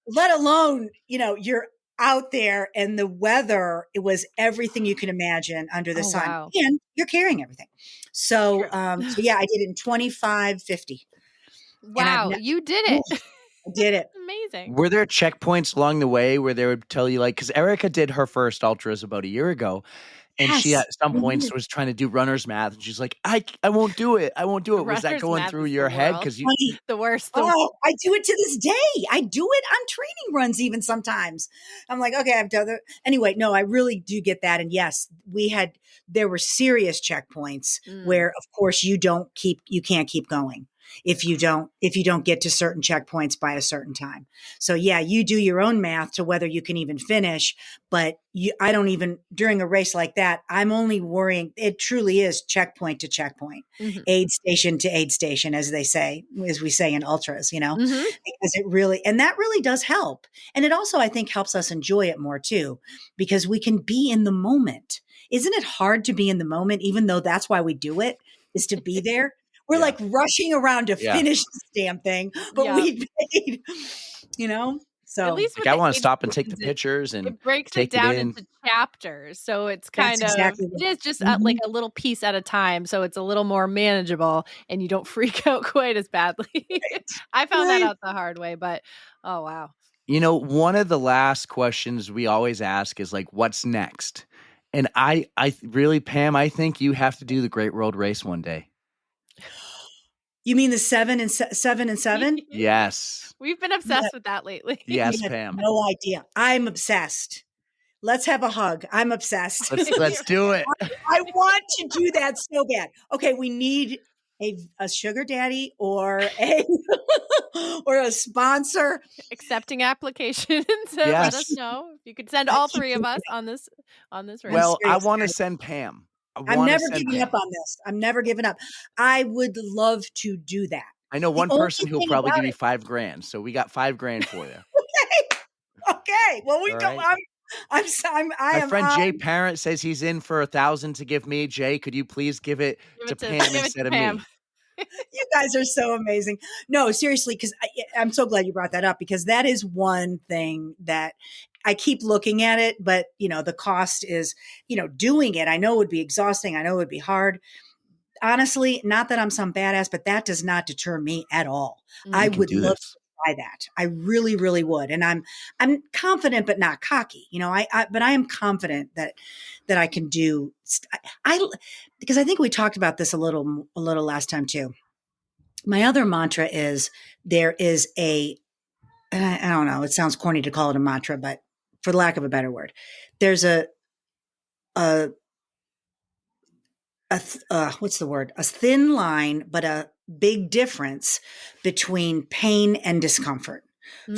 Let alone, you're out there and the weather, it was everything you can imagine under the sun. Wow. And you're carrying everything. So, I did it in 25:50. Wow, you did it. I did it. Amazing. Were there checkpoints along the way where they would tell you, because Erika did her first ultras about a year ago, and she at some points was trying to do runner's math, and she's like, I won't do it. I won't do it. Was that going through your head? Because the worst. I do it to this day. I do it on training runs even sometimes. I'm like, okay, I've done it. Anyway, no, I really do get that. And yes, there were serious checkpoints where, of course, you can't keep going if you don't get to certain checkpoints by a certain time. So yeah, you do your own math to whether you can even finish, but I don't even, during a race like that, I'm only worrying, it truly is checkpoint to checkpoint, aid station to aid station, as we say in ultras, because that really does help. And it also, I think, helps us enjoy it more too, because we can be in the moment. Isn't it hard to be in the moment, even though that's why we do it, is to be there? We're like rushing around to finish this damn thing, but we paid, So at least I want to stop and take the pictures and it breaks it down into chapters. So it's kind of, it is just like a little piece at a time. So it's a little more manageable and you don't freak out quite as badly. I found that out the hard way, but oh, wow. One of the last questions we always ask is what's next? And I really, Pam, I think you have to do the Great World Race one day. You mean the 7 and 7? Yes. We've been obsessed with that lately. Yes, Pam. No idea. I'm obsessed. Let's have a hug. I'm obsessed. Let's do it. I want to do that so bad. Okay, we need a sugar daddy or a sponsor. Accepting applications. Let us know. You could send all three of us on this race. Well, I want to send Pam. I'm never giving up on this. I'm never giving up. I would love to do that. I know one person who'll probably give you $5,000. So we got $5,000 for you. Okay. Well, we go. Right. My friend Jay Parent says he's in for 1,000 to give me. Jay, could you please give it to Pam instead of me? You guys are so amazing. No, seriously, because I'm so glad you brought that up, because that is one thing that I keep looking at it, but the cost is, doing it. I know it would be exhausting. I know it would be hard. Honestly, not that I'm some badass, but that does not deter me at all. I would love to try that. I really, really would. And I'm confident, but not cocky. But I am confident that I can do. Because I think we talked about this a little last time too. My other mantra is there is I don't know. It sounds corny to call it a mantra, but for lack of a better word, there's what's the word? A thin line, but a big difference between pain and discomfort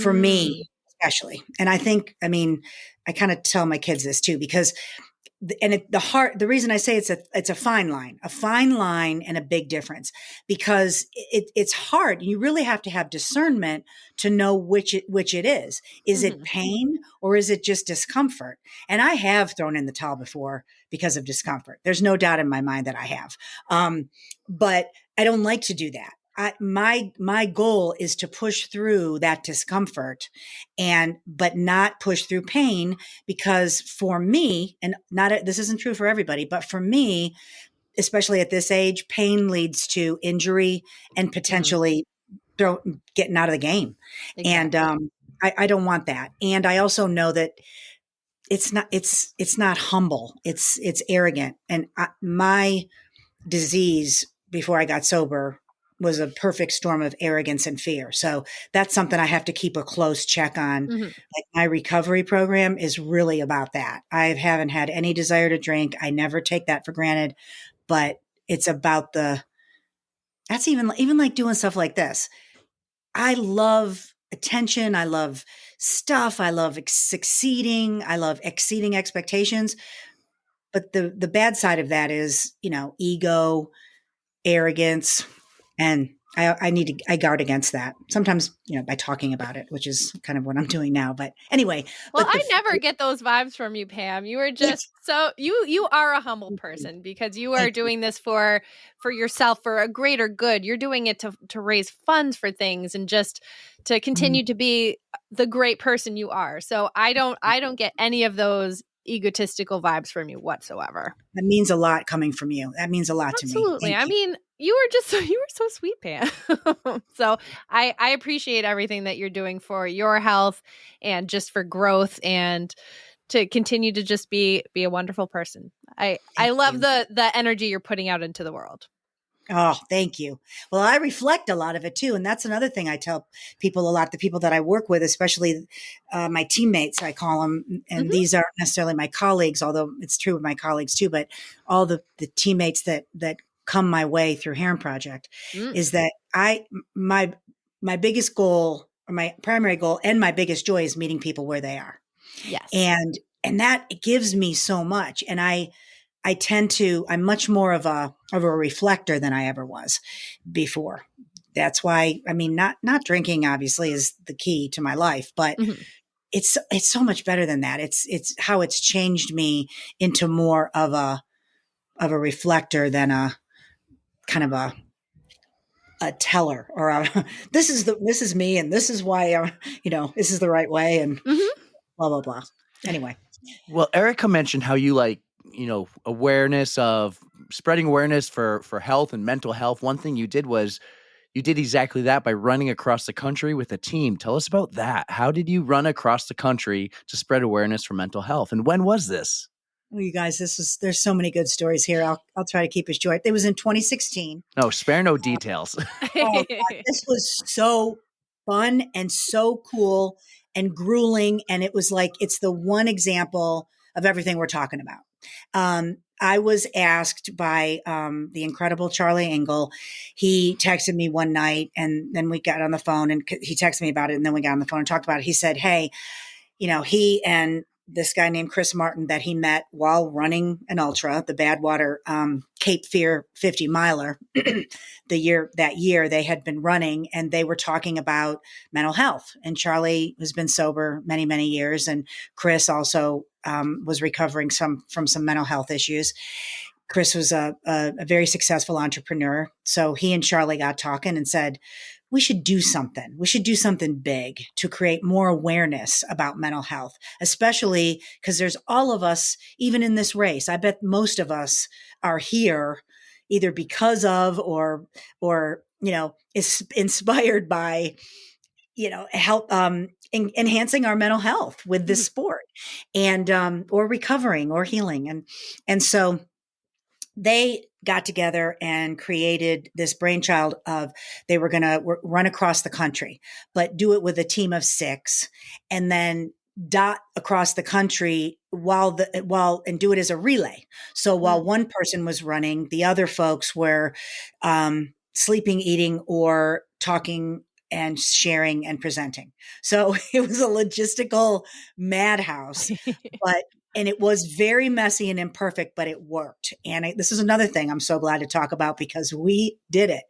for me, especially. And I think, I kind of tell my kids this too, because the reason I say it's a fine line and a big difference, because it's hard. You really have to have discernment to know which it is. Is it pain or is it just discomfort? And I have thrown in the towel before because of discomfort. There's no doubt in my mind that I have. But I don't like to do that. My goal is to push through that discomfort but not push through pain, because for me, and this isn't true for everybody, but for me, especially at this age, pain leads to injury and potentially getting out of the game. Exactly. And I don't want that. And I also know that it's not humble. It's arrogant. And my disease before I got sober was a perfect storm of arrogance and fear. So that's something I have to keep a close check on. Like my recovery program is really about that. I haven't had any desire to drink. I never take that for granted, but it's about that's even like doing stuff like this. I love attention. I love stuff. I love succeeding. I love exceeding expectations. But the bad side of that is, ego, arrogance, and I guard against that sometimes, by talking about it, which is kind of what I'm doing now. But anyway, well, I never get those vibes from you, Pam. You are just you are a humble person, because you are doing this for yourself, for a greater good. You're doing it to raise funds for things and just to continue to be the great person you are. So I don't get any of those egotistical vibes from you whatsoever. That means a lot coming from you. That means a lot to me. Absolutely. I mean, you were so sweet, Pam. So I appreciate everything that you're doing for your health and just for growth and to continue to just be a wonderful person. I love the energy you're putting out into the world. Oh, thank you. Well, I reflect a lot of it too. And that's another thing I tell people a lot, the people that I work with, especially my teammates, I call them, and these aren't necessarily my colleagues, although it's true with my colleagues too, but all the teammates that come my way through Herren Project is that my biggest goal, or my primary goal and my biggest joy, is meeting people where they are. Yes. And that gives me so much. And I'm much more of a reflector than I ever was before. That's why, I mean, not drinking obviously is the key to my life, but it's so much better than that. It's how it's changed me into more of a reflector than a kind of a teller, or this is me and this is why this is the right way and blah blah blah. Anyway, well, Erika mentioned how you awareness of spreading awareness for health and mental health. One thing you did was you did exactly that by running across the country with a team. Tell us about that. How did you run across the country to spread awareness for mental health? And when was this? Well, you guys, there's so many good stories here. I'll try to keep it short. It was in 2016. No, spare no details. Oh, God, this was so fun and so cool and grueling. And it was like, it's the one example of everything we're talking about. I was asked by the incredible Charlie Engel. He texted me one night, and then we got on the phone, and he texted me about it, and then we got on the phone and talked about it. He said, hey, he and this guy named Chris Martin that he met while running an ultra, the Badwater Cape Fear 50 miler, that year they had been running, and they were talking about mental health. And Charlie has been sober many, many years. And Chris also was recovering from some mental health issues. Chris was a very successful entrepreneur. So he and Charlie got talking and said, we should do something. We should do something big to create more awareness about mental health, especially because there's all of us, even in this race. I bet most of us are here either because of or is inspired by, help enhancing our mental health with this sport and or recovering or healing. And so they got together and created this brainchild of they were going to run across the country, but do it with a team of 6 and then dot across the country and do it as a relay. So while one person was running, the other folks were sleeping, eating, or talking and sharing and presenting. So it was a logistical madhouse, but And it was very messy and imperfect, but it worked. And this is another thing I'm so glad to talk about because we did it.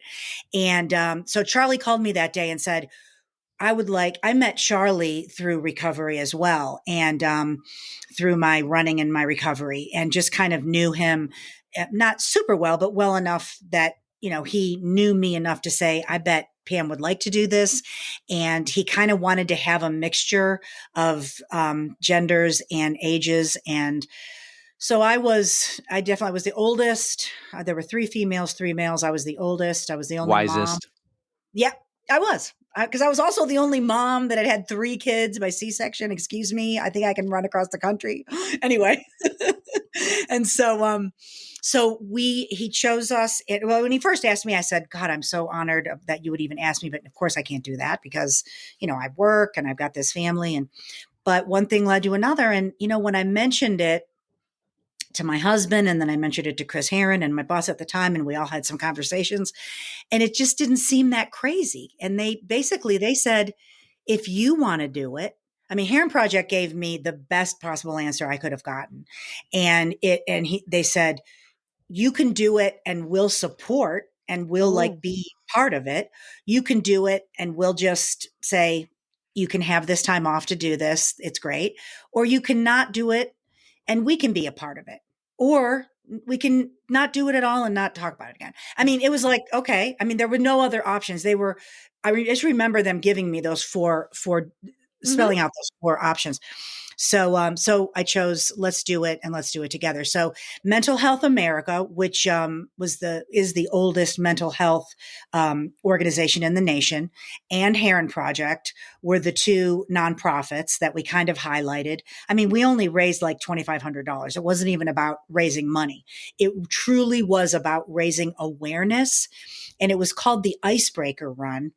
And so Charlie called me that day and said, I met Charlie through recovery as well. And through my running and my recovery, and just kind of knew him, not super well, but well enough that, he knew me enough to say, I bet Pam would like to do this. And he kind of wanted to have a mixture of genders and ages. And so I definitely was the oldest. There were 3 females, 3 males. I was the oldest. I was the only Wisest. mom. Yeah, I was. Because I was also the only mom that had 3 kids by C-section. Excuse me. I think I can run across the country. Anyway. And so, he chose us. When he first asked me, I said, God, I'm so honored that you would even ask me. But of course I can't do that because, I work and I've got this family. But one thing led to another. And, when I mentioned it to my husband, and then I mentioned it to Chris Herren and my boss at the time, and we all had some conversations, and it just didn't seem that crazy. And they said, if you want to do it, Herren Project gave me the best possible answer I could have gotten. And they said, you can do it and we'll support and we'll be part of it. You can do it and we'll just say, you can have this time off to do this. It's great. Or you can not do it and we can be a part of it. Or we can not do it at all and not talk about it again. It was like, okay. There were no other options. I just remember them giving me those four spelling out those 4 options. So I chose, let's do it and let's do it together. So Mental Health America, which is the oldest mental health organization in the nation, and Herren Project were the 2 nonprofits that we kind of highlighted. We only raised like $2,500. It wasn't even about raising money. It truly was about raising awareness. And it was called the Icebreaker Run.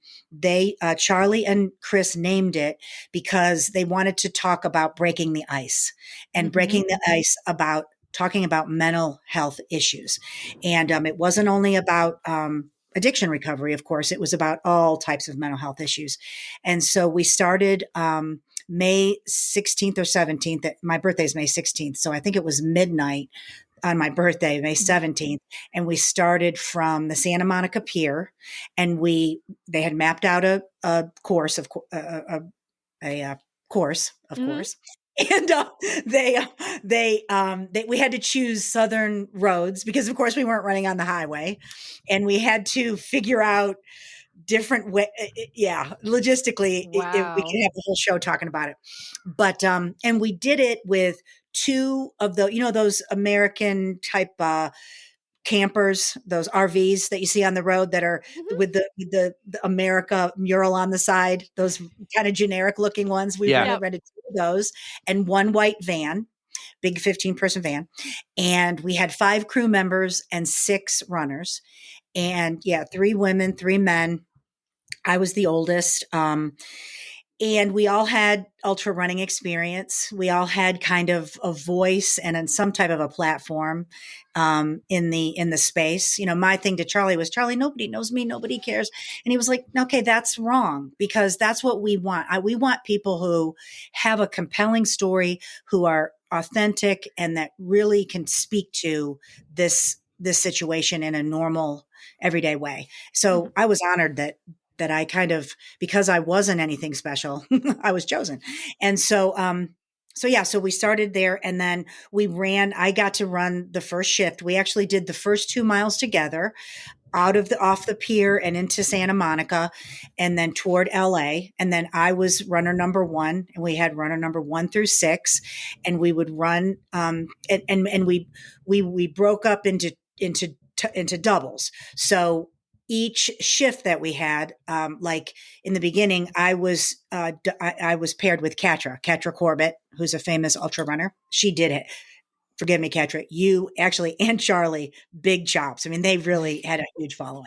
Charlie and Chris named it because they wanted to talk about breaking the ice and breaking the ice about talking about mental health issues. And it wasn't only about addiction recovery, of course, it was about all types of mental health issues. And so we started May 16th or 17th. My birthday is May 16th. So I think it was midnight on my birthday, May 17th. And we started from the Santa Monica Pier, and they had mapped out a course of course. And we had to choose southern roads because of course we weren't running on the highway, and we had to figure out different way. Logistically, we could have the whole show talking about it. But, and we did it with 2 of those American type, campers, those RVs that you see on the road that are with the America mural on the side, those kind of generic looking ones. We rented 2 of those and 1 white van, big 15-person van. And we had 5 crew members and 6 runners, and 3 women, 3 men. I was the oldest. And we all had ultra running experience. We all had kind of a voice and some type of a platform in the space. My thing to Charlie was, Charlie, nobody knows me. Nobody cares. And he was like, okay, that's wrong, because that's what we want. We want people who have a compelling story, who are authentic, and that really can speak to this situation in a normal, everyday way. So I was honored that I kind of, because I wasn't anything special, I was chosen. And so we started there, and then I got to run the first shift. We actually did the first 2 miles together off the pier and into Santa Monica, and then toward LA. And then I was runner number 1, and we had runner number 1 through 6, and we would run, and we broke up into doubles. So each shift that we had, like in the beginning, I was paired with Katra Corbett, who's a famous ultra runner. She did it. Forgive me, Katra. You actually, and Charlie, big chops. They really had a huge following.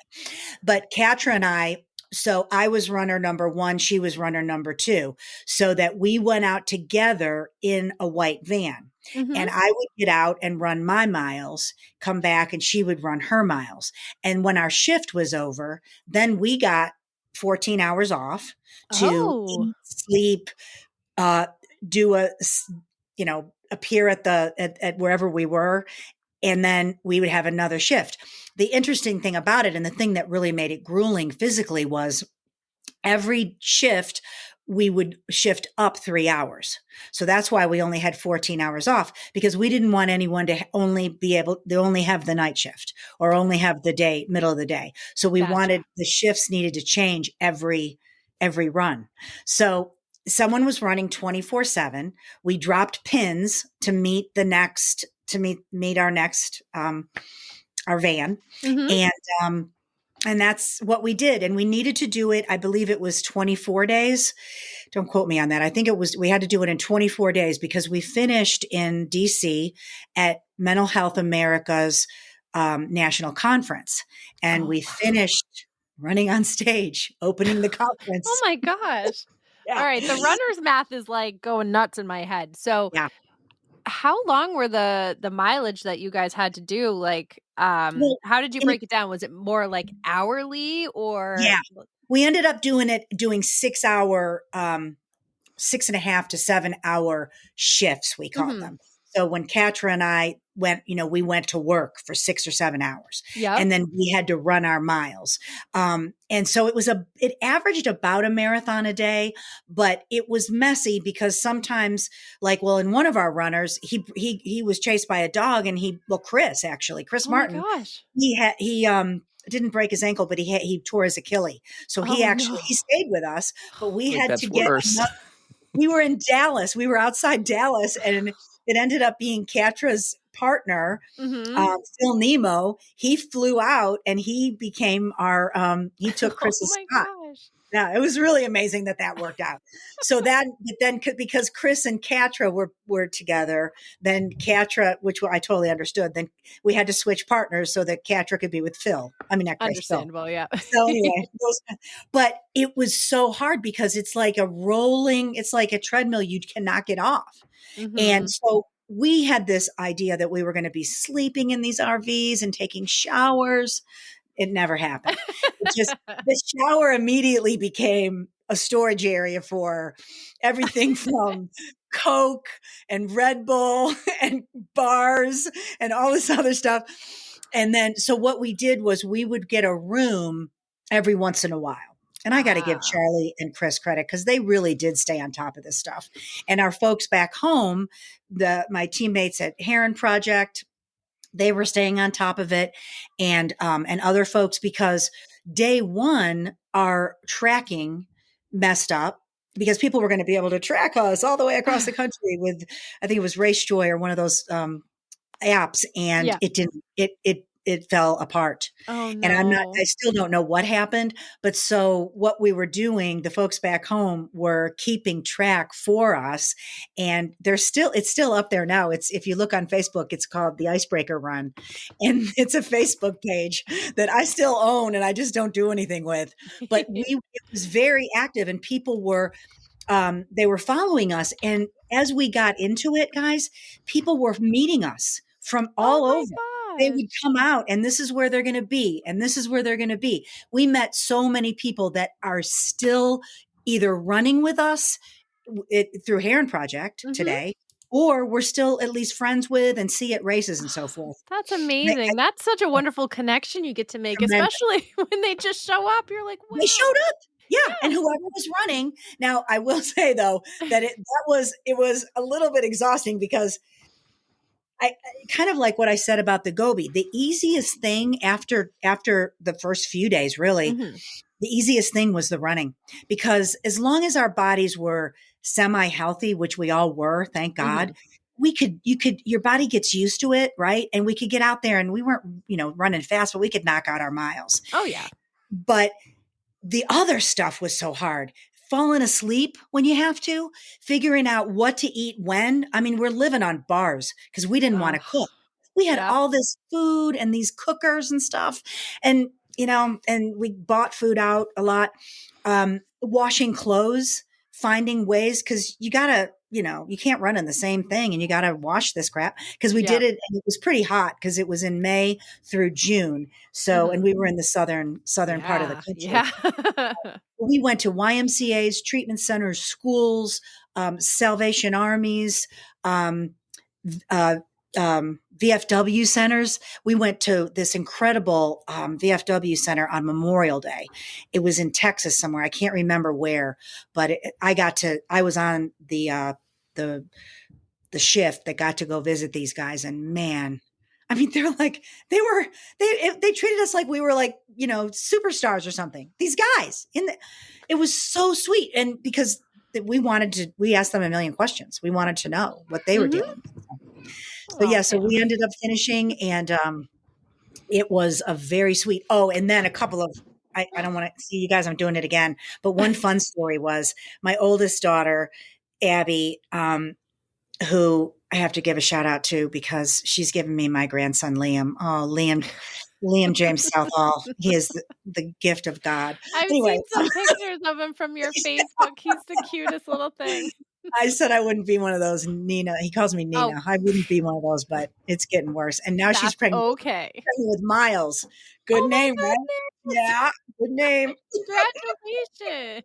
But Katra and so I was runner number 1, she was runner number 2, so that we went out together in a white van. And I would get out and run my miles, come back, and she would run her miles. And when our shift was over, then we got 14 hours off to eat, sleep, do a appear at wherever we were, and then we would have another shift. The interesting thing about it, and the thing that really made it grueling physically, was every shift we would shift up 3 hours. So that's why we only had 14 hours off, because we didn't want anyone to only have the night shift or only have the middle of the day. So we wanted the shifts needed to change every run. So someone was running 24/7. We dropped pins to meet our next, our van. Mm-hmm. And that's what we did. And we needed to do it. I believe it was 24 days. Don't quote me on that. I think we had to do it in 24 days because we finished in DC at Mental Health America's national conference. And we finished running on stage, opening the conference. Oh my gosh. Yeah. All right. The runner's math is like going nuts in my head. So how long were the mileage that you guys had to do? Like, how did you break it down? Was it more like hourly or? Yeah, we ended up doing 6 hour, 6.5 to 7 hour shifts, we called them. So when Katra and I went, we went to work for 6 or 7 hours, and then we had to run our miles. And so it averaged about a marathon a day, but it was messy because sometimes in one of our runners, he was chased by a dog and Chris Martin, he didn't break his ankle, but he tore his Achilles. So he stayed with us, but we had to get we were in Dallas. We were outside Dallas, and it ended up being Katra's partner, Phil Nemo. He flew out and he became he took Chris's spot. Gosh. Yeah, it was really amazing that worked out. So because Chris and Katra were together, then Katra, which I totally understood, then we had to switch partners so that Katra could be with Phil. I mean, not Chris, understandable, Phil. Yeah. So anyway, but it was so hard because it's like it's like a treadmill. You cannot get off. Mm-hmm. And so we had this idea that we were going to be sleeping in these RVs and taking showers. It never happened. The shower immediately became a storage area for everything from Coke and Red Bull and bars and all this other stuff. And then, so what we did was we would get a room every once in a while. And I got to give Charlie and Chris credit because they really did stay on top of this stuff. And our folks back home, my teammates at Herren Project, they were staying on top of it, and other folks, because day one, our tracking messed up because people were going to be able to track us all the way across the country with, I think it was Race Joy or one of those apps, and it didn't. It fell apart. Oh, no. And I still don't know what happened. But so what we were doing, the folks back home were keeping track for us. And it's still up there now. If you look on Facebook, it's called the Icebreaker Run. And it's a Facebook page that I still own and I just don't do anything with. But it was very active and people they were following us. And as we got into it, guys, people were meeting us from all over. They would come out and this is where they're going to be. And this is where they're going to be. We met so many people that are still either running with us through Herren Project today, or we're still at least friends with and see at races and so forth. That's amazing. That's such a wonderful connection you get to make, especially when they just show up. You're like, wow. They showed up. Yeah. And whoever was running. Now, I will say though, that it was a little bit exhausting because I kind of like what I said about the Gobi. The easiest thing after the first few days, really, the easiest thing was the running, because as long as our bodies were semi-healthy, which we all were, thank God, your body gets used to it, right? And we could get out there and we weren't, running fast, but we could knock out our miles. Oh yeah. But the other stuff was so hard. Falling asleep when you have to, figuring out what to eat when. I mean, we're living on bars because we didn't want to cook. We had all this food and these cookers and stuff. And, and we bought food out a lot. Washing clothes, finding ways, because you gotta, you can't run in the same thing and you gotta wash this crap. Because we did it and it was pretty hot because it was in May through June. So, and we were in the southern part of the country. Yeah. We went to YMCAs, treatment centers, schools, Salvation Armies, VFW centers. We went to this incredible VFW center on Memorial Day. It was in Texas somewhere. I can't remember where, but I was on the shift that got to go visit these guys, and man, I mean, they treated us like we were like, superstars or something. These guys it was so sweet. And because we asked them a million questions. We wanted to know what they were dealing with. So we ended up finishing, and it was a very sweet. Oh, and then a couple of, I don't want to see you guys, I'm doing it again, but one fun story was my oldest daughter, Abby, who I have to give a shout out to because she's given me my grandson, Liam. Oh, Liam James Southall. He is the gift of God. I've seen some pictures of him from your Facebook. He's the cutest little thing. I said I wouldn't be one of those, Nina. He calls me Nina. I wouldn't be one of those, but it's getting worse. And now she's pregnant. Okay. Pregnant with Miles. Good name, right? Yeah, good name. Congratulations.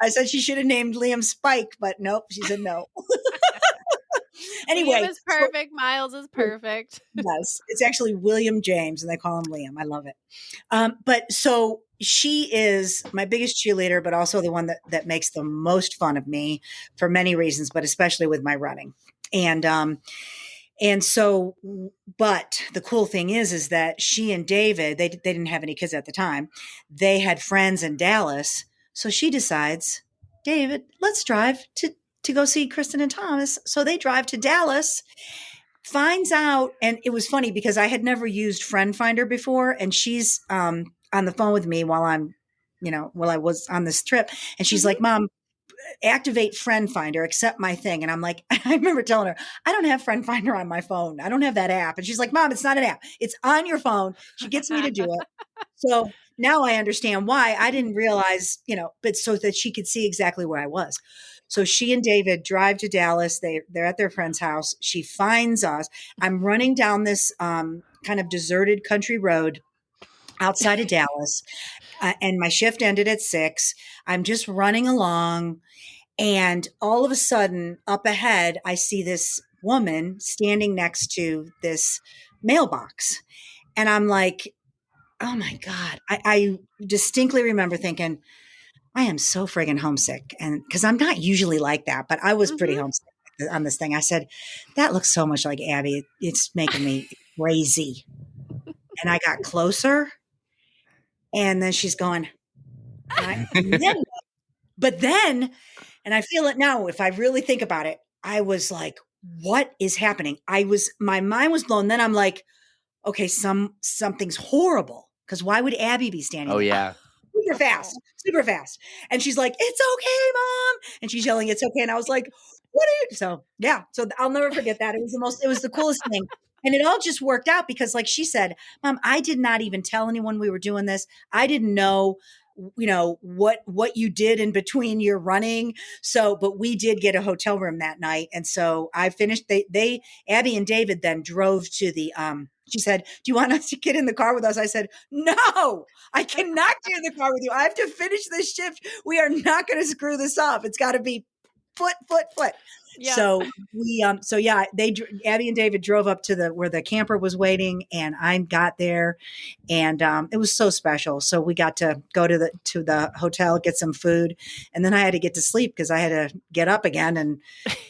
I said she should have named Liam Spike, but nope, she said no. Anyway, Liam is perfect. Miles is perfect. Yes, it's actually William James, and they call him Liam. I love it. But so she is my biggest cheerleader, but also the one that makes the most fun of me for many reasons, but especially with my running. And so, but the cool thing is that she and David, they didn't have any kids at the time. They had friends in Dallas. So she decides, David, let's drive to go see Kristen and Thomas. So they drive to Dallas, finds out. And it was funny because I had never used Friend Finder before. And she's on the phone with me while I was on this trip. And she's like, Mom, activate Friend Finder, accept my thing. And I'm like, I remember telling her, I don't have Friend Finder on my phone. I don't have that app. And she's like, Mom, it's not an app. It's on your phone. She gets me to do it. So now I understand why. I didn't realize, but so that she could see exactly where I was. So she and David drive to Dallas. They're at their friend's house. She finds us. I'm running down this kind of deserted country road outside of Dallas. And my shift ended at 6. I'm just running along. And all of a sudden, up ahead, I see this woman standing next to this mailbox. And I'm like, oh my God. I distinctly remember thinking, I am so friggin' homesick. And because I'm not usually like that, but I was pretty homesick on this thing. I said, that looks so much like Abby. It's making me crazy. And I got closer. And then she's going, but then, and I feel it now, if I really think about it, I was like, what is happening? My mind was blown. Then I'm like, okay, something's horrible. Because why would Abby be standing there? Oh, yeah. Super fast. And she's like, it's okay, Mom. And she's yelling, it's okay. And I was like, what are you? So yeah. So I'll never forget that. It was the coolest thing. And it all just worked out because like she said, Mom, I did not even tell anyone we were doing this. I didn't know, what you did in between your running. So, but we did get a hotel room that night. And so I finished, Abby and David then drove to the, she said, do you want us to get in the car with us? I said, no, I cannot get in the car with you. I have to finish this shift. We are not going to screw this up. It's got to be foot. Yeah. So Abby and David drove up to where the camper was waiting, and I got there, and it was so special. So we got to go to the hotel, get some food, and then I had to get to sleep because I had to get up again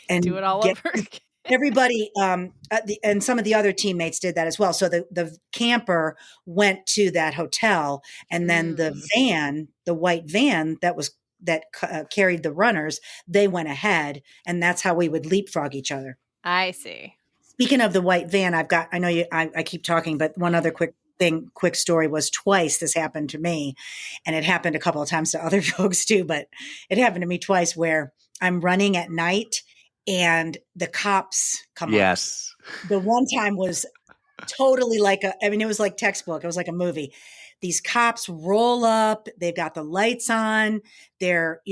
and do it all over again. Everybody and some of the other teammates did that as well. So the camper went to that hotel, and then the white van that carried the runners, they went ahead, and that's how we would leapfrog each other. I see. Speaking of the white van, I keep talking, but one other quick story was twice this happened to me, and it happened a couple of times to other folks too, but it happened to me twice where I'm running at night and the cops come up. Yes. The one time was totally it was like textbook. It was like a movie. These cops roll up, they've got the lights on. They're,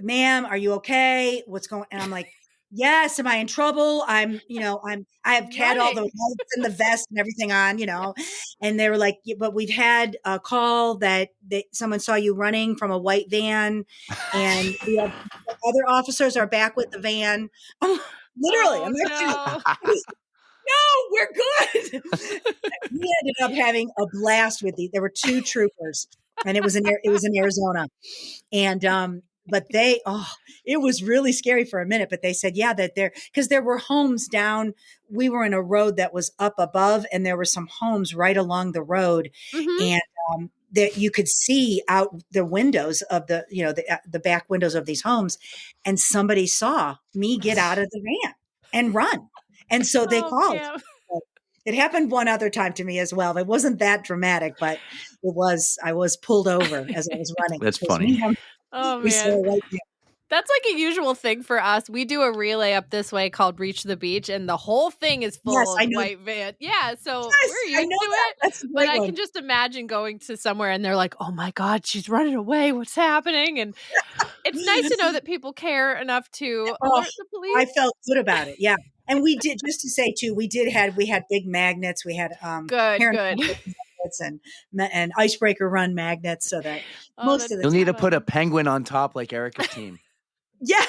ma'am, are you okay? What's going on? And I'm like, yes. Am I in trouble? I have had all the lights and the vest and everything on, and they were like, but we've had a call that someone saw you running from a white van, and the other officers are back with the van. Literally. Oh, I'm no. no, we're good. We ended up having a blast with there were 2 troopers, and it was in Arizona. And but it was really scary for a minute, but they said, yeah, that because there were homes down. We were in a road that was up above, and there were some homes right along the road. Mhm. And that you could see out the windows of the back windows of these homes. And somebody saw me get out of the van and run. And so they Oh, called. Pam. It happened one other time to me as well. It wasn't that dramatic, but I was pulled over as I was running. That's funny. Oh, We saw man. right there. That's like a usual thing for us. We do a relay up this way called Reach the Beach, and the whole thing is full Yes, of I know. white van. Yeah, so Yes, we're I used know to that. it. That's a But great I one. can just imagine going to somewhere and they're like, oh my God, she's running away. What's happening? And it's nice to know that people care enough to Oh, alert the police. I felt good about it. Yeah. And we did, just to say too, we had big magnets. We had Good. magnets and Icebreaker Run magnets, so that most of the You'll time. need to put a penguin on top like Erika's team. Yeah,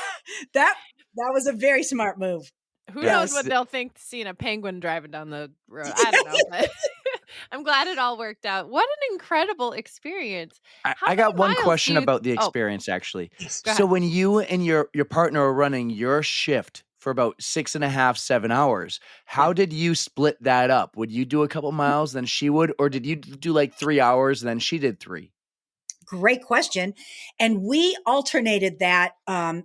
that was a very smart move. Who knows what they'll think seeing a penguin driving down the road? I don't know. But I'm glad it all worked out. What an incredible experience. I got one question about the experience, actually. So when you and your partner are running your shift for about 6.5, 7 hours, how did you split that up? Would you do a couple miles, then she would? Or did you do like 3 hours, then she did 3? Great question. And we alternated that.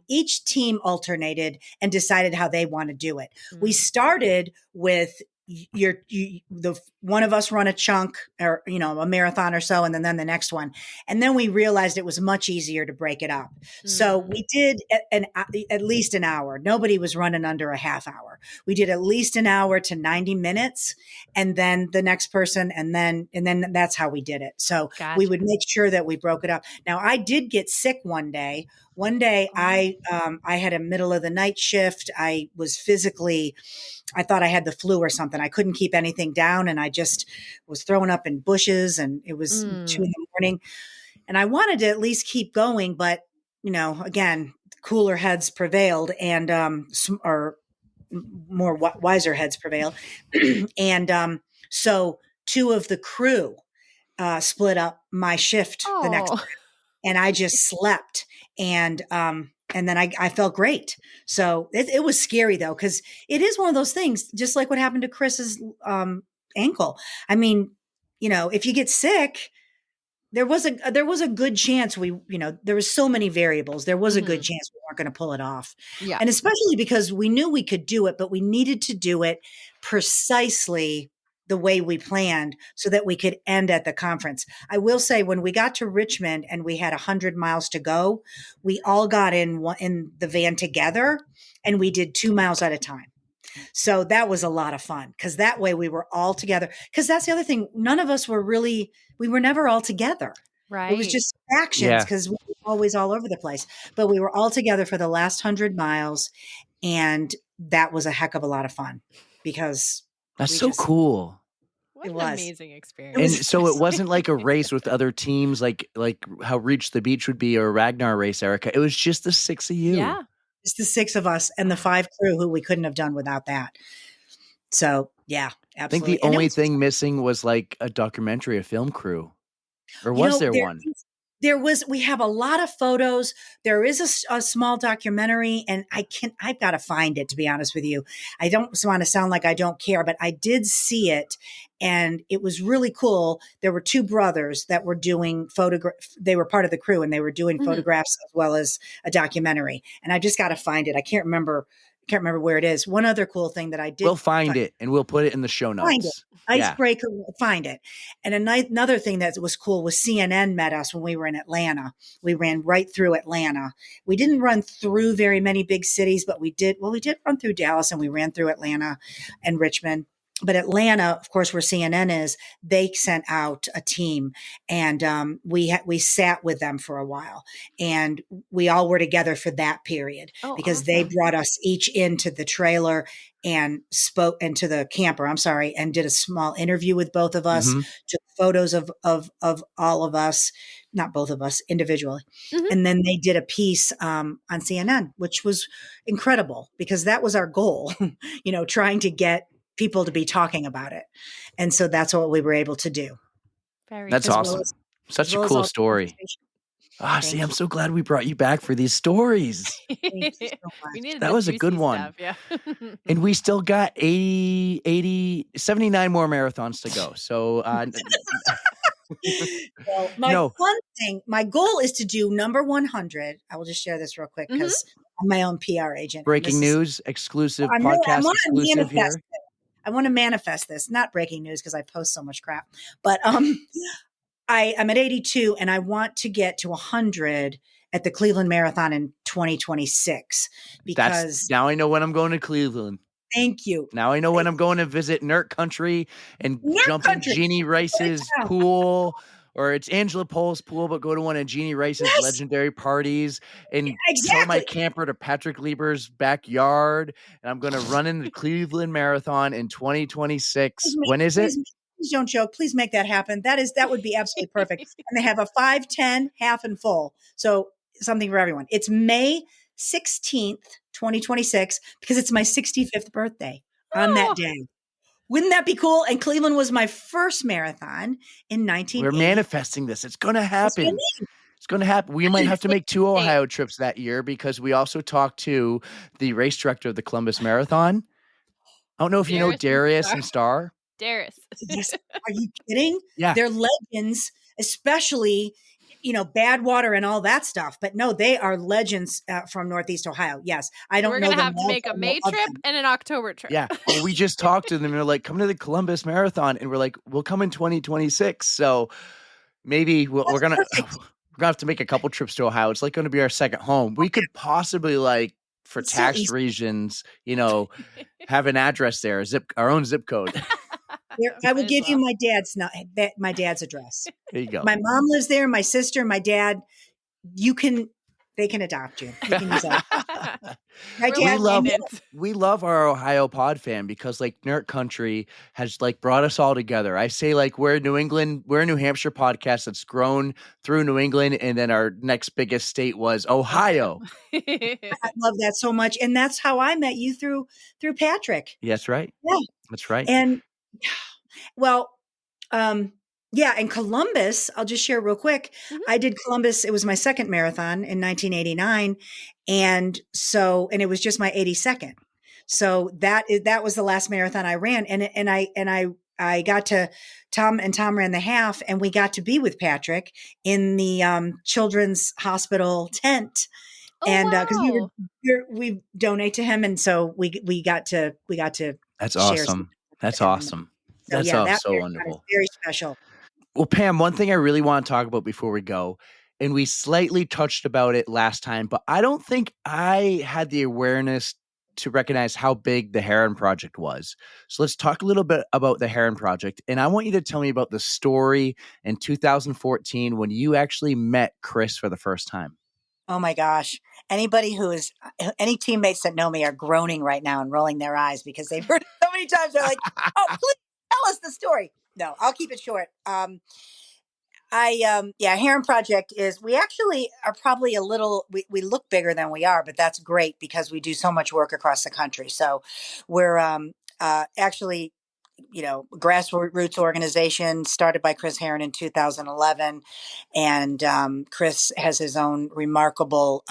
Each team alternated and decided how they want to do it. We started with the one of us run a chunk or, a marathon or so, and then the next one. And then we realized it was much easier to break it up. So we did at least an hour. Nobody was running under a half hour. We did at least an hour to 90 minutes, and then the next person. And then that's how we did it. So we would make sure that we broke it up. Now, I did get sick one day. I had a middle of the night shift. I thought I had the flu or something. I couldn't keep anything down, and I just was throwing up in bushes, and it was 2 a.m. And I wanted to at least keep going, but again, cooler heads prevailed, and or more wiser heads prevailed. And so 2 of the crew split up my shift the next day, and I just slept. And then I felt great. So it was scary though, because it is one of those things, just like what happened to Chris's ankle. I mean, if you get sick, there was a good chance there was so many variables. There was a good chance we weren't going to pull it off. Yeah. And especially because we knew we could do it, but we needed to do it precisely the way we planned so that we could end at the conference. I will say, when we got to Richmond and we had 100 miles to go, we all got in the van together, and we did 2 miles at a time. So that was a lot of fun, because that way we were all together. Because that's the other thing. None of us we were never all together. Right. It was just actions, because we were always all over the place. But we were all together for the last 100 miles. And that was a heck of a lot of fun, because that's so cool. What an amazing experience. And so it wasn't like a race with other teams, like how Reach the Beach would be, or a Ragnar race, Erika. It was just the 6 of you. Yeah. It's the 6 of us and the 5 crew who we couldn't have done without that. So yeah, absolutely. I think the only thing missing was like a documentary, a film crew. Or was there one? We have a lot of photos. There is a small documentary, and I've got to find it, to be honest with you. I don't want to sound like I don't care, but I did see it, and it was really cool. There were 2 brothers that were doing they were part of the crew, and they were doing photographs as well as a documentary. And I just got to find it. I can't remember where it is. One other cool thing that I did. We'll find it, and we'll put it in the show notes. Find it. Icebreaker, find it. And another thing that was cool was CNN met us when we were in Atlanta. We ran right through Atlanta. We didn't run through very many big cities, but we did run through Dallas, and we ran through Atlanta and Richmond. But Atlanta, of course, where CNN is, they sent out a team, and we sat with them for a while, and we all were together for that period, because they brought us each into the trailer and spoke into the camper, and did a small interview with both of us, took photos of all of us, not both of us individually. Mhm. And then they did a piece on CNN, which was incredible because that was our goal, trying to get people to be talking about it. And so that's what we were able to do. That's awesome. Such a cool story. See, I'm so glad we brought you back for these stories. Thank you so much. We needed That the was a juicy good one. stuff, yeah. And we still got 79 more marathons to go. So, well, my goal is to do number 100. I will just share this real quick because I'm my own PR agent. Breaking news, exclusive podcast exclusive here. I want to manifest this, not breaking news because I post so much crap, but I'm at 82 and I want to get to 100 at the Cleveland Marathon in 2026 because now I know when I'm going to Cleveland. Thank you. Now I know when I'm going to visit Nerd Country and jump in Jeannie Rice's pool, or it's Angela Pole's pool, but go to one of Jeannie Rice's legendary parties and tow my camper to Patrick Lieber's backyard. And I'm going to run in the Cleveland Marathon in 2026. When is it? Please don't joke. Please make that happen. That would be absolutely perfect. And they have a 5, 10, half, and full. So something for everyone. It's May 16th, 2026, because it's my 65th birthday on that day. Wouldn't that be cool? And Cleveland was my first marathon in 1980. We're manifesting this. It's going to happen. It's going to happen. We might have to make 2 Ohio trips that year because we also talked to the race director of the Columbus Marathon. I don't know if you know Darius and Star. Darius. Yes. Are you kidding? Yeah. They're legends, especially Badwater and all that stuff. But no, they are legends from Northeast Ohio. Yes. I don't know. We're going to have to make a May trip and an October trip. Yeah. Well, we just talked to them and they're like, come to the Columbus Marathon. And we're like, we'll come in 2026. So maybe we're going to have to make a couple trips to Ohio. It's like going to be our second home. We could possibly for tax reasons, have an address there, our own zip code. I will give you my dad's address. There you go. My mom lives there. My sister, my dad. They can adopt you. You can use that. We love our Ohio PodFam because Nerd Country has brought us all together. I say we're New England, we're a New Hampshire podcast that's grown through New England, and then our next biggest state was Ohio. I love that so much, and that's how I met you through Patrick. Yeah, that's right. Yeah, that's right. And in Columbus, I'll just share real quick. I did Columbus. It was my second marathon in 1989. And it was just my 82nd. So that was the last marathon I ran. And I got to Tom ran the half, and we got to be with Patrick in the Children's Hospital tent. Because we donate to him. And so we got to That's awesome. That's awesome. So, That's so wonderful. Very special. Well, Pam, one thing I really want to talk about before we go, and we slightly touched about it last time, but I don't think I had the awareness to recognize how big the Herren Project was. So let's talk a little bit about the Herren Project. And I want you to tell me about the story in 2014 when you actually met Chris for the first time. Oh my gosh. Any teammates that know me are groaning right now and rolling their eyes because they've heard it so many times. They're like, oh, please tell us the story. No, I'll keep it short. Herren Project we actually are probably we look bigger than we are, but that's great because we do so much work across the country. So we're actually, grassroots organization started by Chris Herren in 2011. And Chris has his own remarkable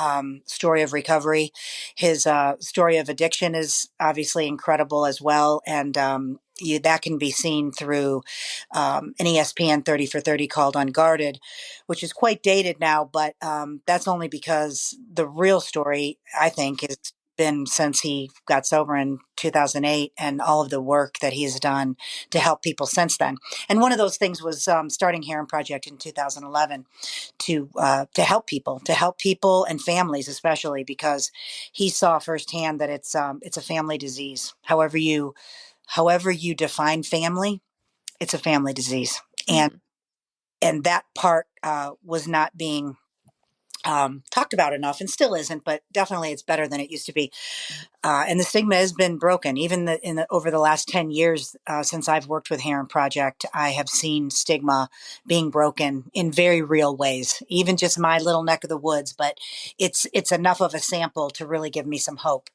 story of recovery. His story of addiction is obviously incredible as well. And that can be seen through an ESPN 30 for 30 called Unguarded, which is quite dated now, but that's only because the real story, I think, has been since he got sober in 2008 and all of the work that he's done to help people since then. And one of those things was starting Herren Project in 2011 to help people and families, especially because he saw firsthand that it's a family disease. However you define family, it's a family disease. And that part was not being talked about enough, and still isn't, but definitely it's better than it used to be. And the stigma has been broken. Even over the last 10 years, since I've worked with Herren Project, I have seen stigma being broken in very real ways, even just my little neck of the woods. But it's enough of a sample to really give me some hope.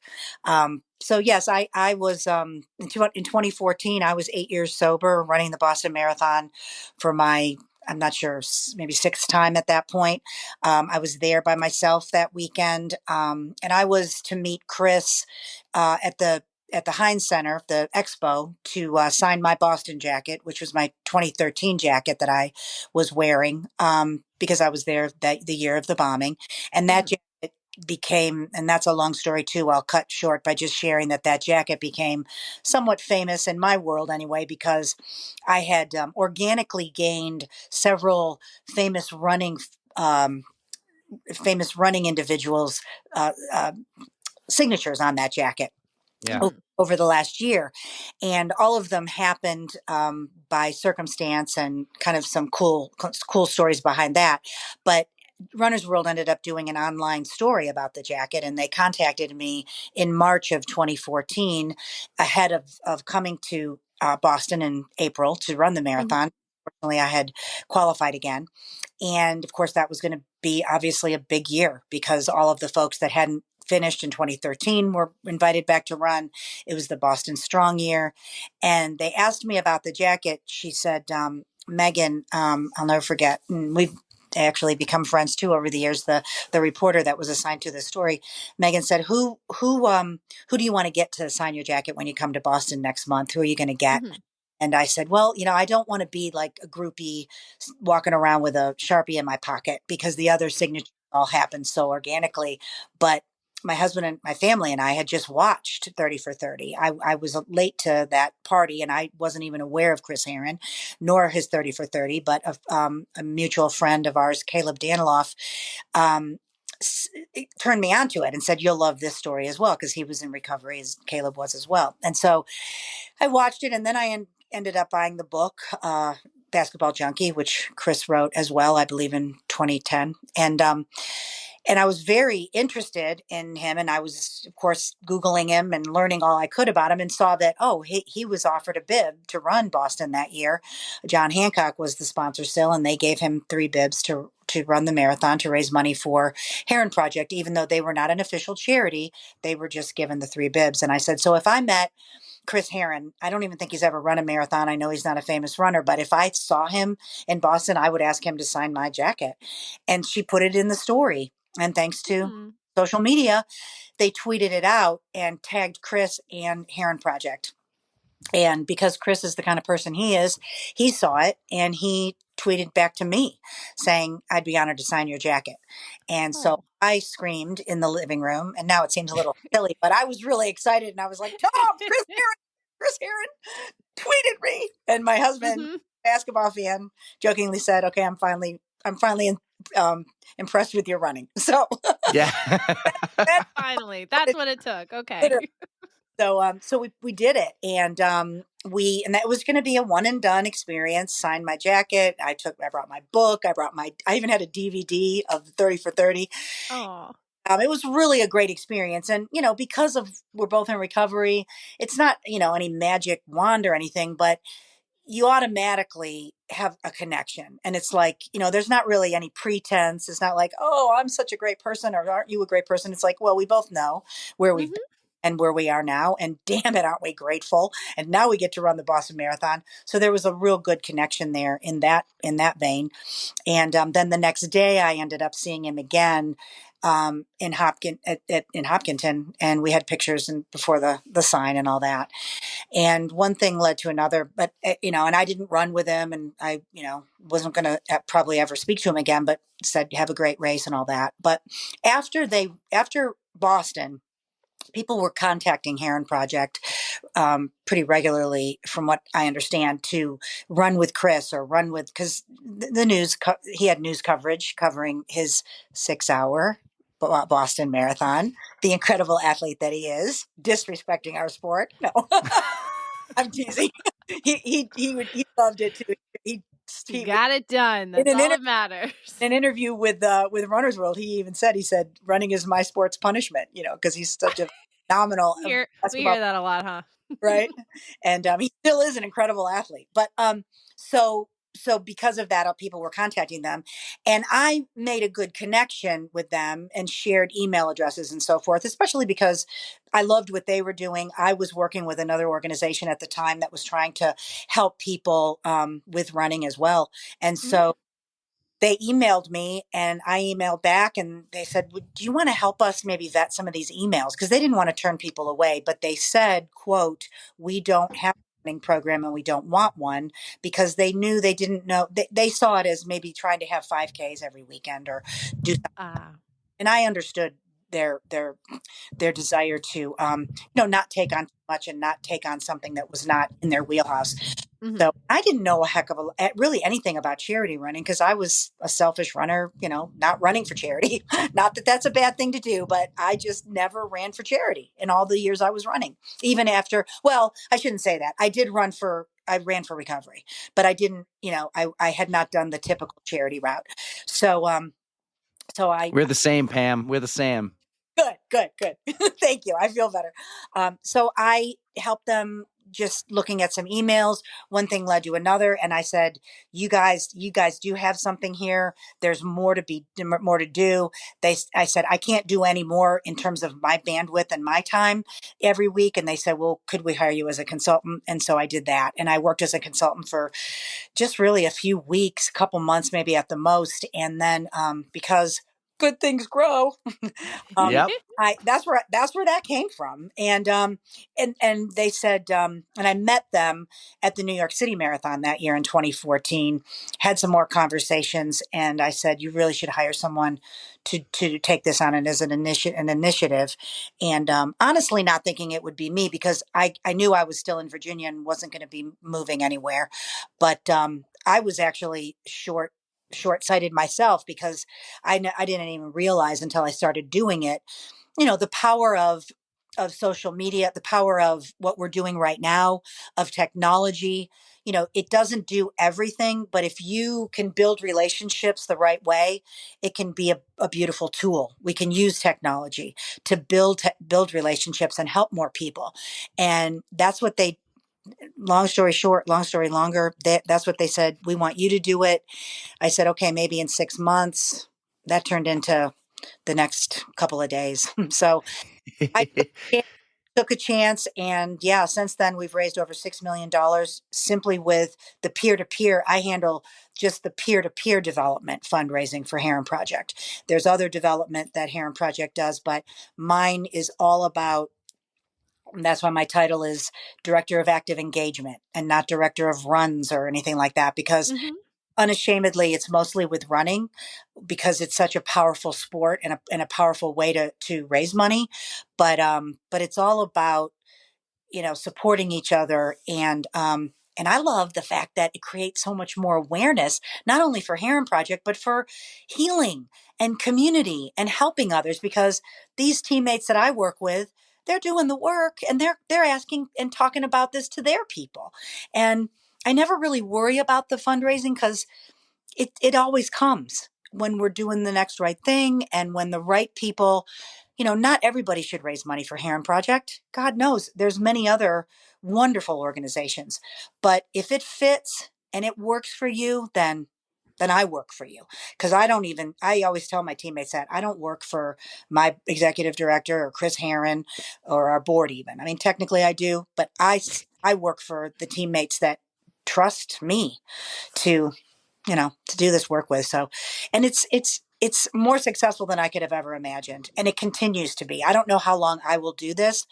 So yes, I was in 2014. I was 8 years sober, running the Boston Marathon for my, I'm not sure, maybe sixth time at that point. I was there by myself that weekend, and I was to meet Chris at the Heinz Center, the expo, to sign my Boston jacket, which was my 2013 jacket that I was wearing because I was there the year of the bombing, and that jacket became, and that's a long story too, I'll cut short by just sharing that jacket became somewhat famous in my world anyway, because I had organically gained several famous running individuals signatures on that jacket. Yeah. Over the last year, and all of them happened by circumstance and kind of some cool stories behind that. But Runner's World ended up doing an online story about the jacket, and they contacted me in March of 2014 ahead of coming to Boston in April to run the marathon. Fortunately, I had qualified again. And of course, that was going to be obviously a big year because all of the folks that hadn't finished in 2013 were invited back to run. It was the Boston Strong year. And they asked me about the jacket. She said, Megan, I'll never forget. And we've actually become friends too over the years. The reporter that was assigned to the story, Megan said, who do you want to get to sign your jacket when you come to Boston next month? Who are you going to get? And I said, well, I don't want to be like a groupie walking around with a Sharpie in my pocket because the other signatures all happened so organically. But my husband and my family and I had just watched 30 for 30. I was late to that party, and I wasn't even aware of Chris Herren, nor his 30 for 30, but a mutual friend of ours, Caleb Daniloff, turned me onto it and said, you'll love this story as well, because he was in recovery, as Caleb was as well. And so I watched it, and then I ended up buying the book, Basketball Junkie, which Chris wrote as well, I believe in 2010. And I was very interested in him. And I was, of course, Googling him and learning all I could about him, and saw that, he was offered a bib to run Boston that year. John Hancock was the sponsor still, and they gave him 3 bibs to run the marathon to raise money for Herren Project. Even though they were not an official charity, they were just given the 3 bibs. And I said, so if I met Chris Herren, I don't even think he's ever run a marathon. I know he's not a famous runner, but if I saw him in Boston, I would ask him to sign my jacket. And she put it in the story. And thanks to social media, they tweeted it out and tagged Chris and Herren Project. And because Chris is the kind of person he is, he saw it and he tweeted back to me saying, I'd be honored to sign your jacket. And so I screamed in the living room, and now it seems a little silly, but I was really excited, and I was like, Tom, Chris Herren tweeted me. And my husband, basketball fan, jokingly said, okay, I'm finally impressed with your running. So yeah, finally, that's what it took. Okay. So we did it, and that was going to be a one and done experience. Signed my jacket. I brought my book. I even had a DVD of 30 for 30. Oh. It was really a great experience. And, because we're both in recovery, it's not, any magic wand or anything, but you automatically have a connection. And it's like, there's not really any pretense. It's not like, oh, I'm such a great person, or aren't you a great person? It's like, well, we both know where we've been and where we are now. And damn it, aren't we grateful? And now we get to run the Boston Marathon. So there was a real good connection there in that vein. And then the next day I ended up seeing him again in Hopkinton, and we had pictures before the sign and all that. And one thing led to another, but and I didn't run with him, and I wasn't going to probably ever speak to him again, but said, have a great race and all that. But after Boston, people were contacting Herren Project pretty regularly, from what I understand, to run with Chris or run with, because the news, he had news coverage covering his 6-hour Boston Marathon, the incredible athlete that he is, disrespecting our sport. No, I'm teasing. He loved it too. He You got it done. That's all that matters. In an interview with Runner's World, he said, running is my sport's punishment, because he's such a phenomenal we hear basketball that a lot, huh? right? And he still is an incredible athlete. But so because of that, people were contacting them, and I made a good connection with them and shared email addresses and so forth, especially because I loved what they were doing. I was working with another organization at the time that was trying to help people with running as well. And so they emailed me and I emailed back and they said, do you want to help us maybe vet some of these emails? Because they didn't want to turn people away, but they said, quote, we don't have a running program and we don't want one, because they knew they didn't know. They saw it as maybe trying to have 5Ks every weekend or do something. And I understood their desire to, not take on too much and not take on something that was not in their wheelhouse. So I didn't know a heck of really anything about charity running, because I was a selfish runner, not running for charity. Not that that's a bad thing to do, but I just never ran for charity in all the years I was running. Even after, well, I shouldn't say that. I ran for recovery, but I didn't, I had not done the typical charity route. So we're the same, Pam. We're the same. Good. Thank you. I feel better. So I helped them just looking at some emails. One thing led to another. And I said, you guys do have something here. There's more to do. I said, I can't do any more in terms of my bandwidth and my time every week. And they said, well, could we hire you as a consultant? And so I did that. And I worked as a consultant for just really a few weeks, a couple months, maybe at the most. And then, because good things grow. Yep. That's where that came from. And they said, and I met them at the New York City Marathon that year in 2014, had some more conversations. And I said, you really should hire someone to take this on as an initiative. And honestly, not thinking it would be me, because I knew I was still in Virginia and wasn't going to be moving anywhere. But I was actually short-sighted myself, because I didn't even realize until I started doing it, the power of social media, the power of what we're doing right now, of technology. It doesn't do everything, but if you can build relationships the right way, it can be a beautiful tool. We can use technology to build relationships and help more people. And that's what long story short, long story longer, that's what they said. We want you to do it. I said, okay, maybe in 6 months. That turned into the next couple of days. So I took a chance. And yeah, since then we've raised over $6 million simply with the peer-to-peer. I handle just the peer-to-peer development fundraising for Herren Project. There's other development that Herren Project does, but mine is all about, and that's why my title is Director of Active Engagement and not Director of Runs or anything like that, because unashamedly, it's mostly with running, because it's such a powerful sport and a powerful way to raise money. But it's all about, supporting each other. And I love the fact that it creates so much more awareness, not only for Herren Project, but for healing and community and helping others, because these teammates that I work with, they're doing the work and they're asking and talking about this to their people. And I never really worry about the fundraising, because it always comes when we're doing the next right thing and when the right people, not everybody should raise money for Herren Project. God knows there's many other wonderful organizations, but if it fits and it works for you, then I work for you. Because I always tell my teammates that I don't work for my executive director or Chris Herren or our board even. I mean, technically I do, but I work for the teammates that trust me to do this work with. So, and it's more successful than I could have ever imagined. And it continues to be. I don't know how long I will do this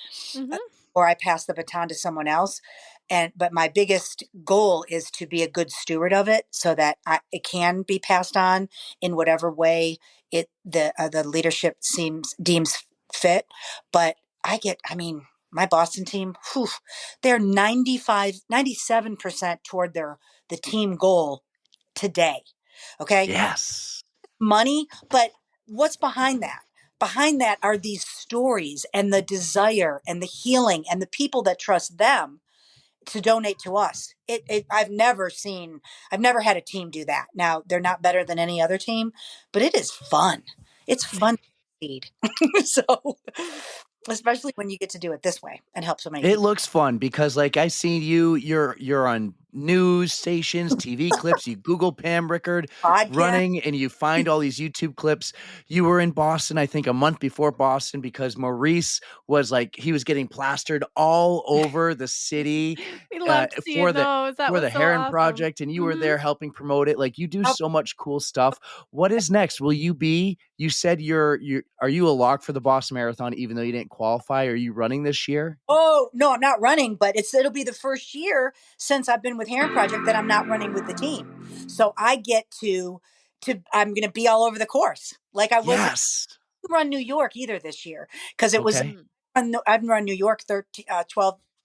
or I pass the baton to someone else. But my biggest goal is to be a good steward of it, so that it can be passed on in whatever way the leadership deems fit. But my Boston team, they're 97% toward the team goal today. Okay. Yes. Money. But what's behind that? Behind that are these stories and the desire and the healing and the people that trust them to donate to us. I've never had a team do that. Now they're not better than any other team, but it is fun. It's fun to feed. So, especially when you get to do it this way and help so many It people. looks fun because like I see you're on news stations, TV clips, you Google Pam Rickard running and you find all these YouTube clips. You were in Boston, I think a month before Boston because Maurice was like, he was getting plastered all over the city We loved seeing those. That for was the so Herren awesome. Project, and you were there helping promote it. Like you do so much cool stuff. What is next? Will you be, you said are you a lock for the Boston Marathon even though you didn't qualify? Are you running this year? Oh, no, I'm not running, but it'll be the first year since I've been with Herren Project that I'm not running with the team. So I get to I'm going to be all over the course. Like I wasn't run New York either this year because it was I've run New York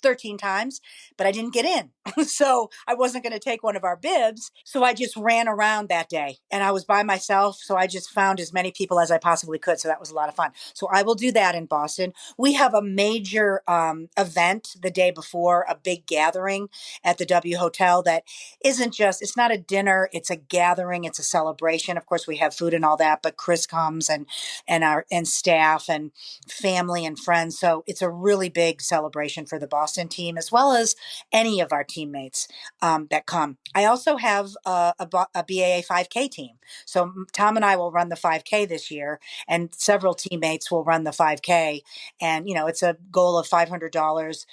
13 times, but I didn't get in. So I wasn't going to take one of our bibs. So I just ran around that day and I was by myself. So I just found as many people as I possibly could. So that was a lot of fun. So I will do that in Boston. We have a major event the day before, a big gathering at the W Hotel that isn't just, it's not a dinner, it's a gathering, it's a celebration. Of course, we have food and all that, but Chris comes and staff and family and friends. So it's a really big celebration for the Boston team, as well as any of our teammates that come. I also have a BAA 5K team. So Tom and I will run the 5K this year, and several teammates will run the 5K. And, it's a goal of $500.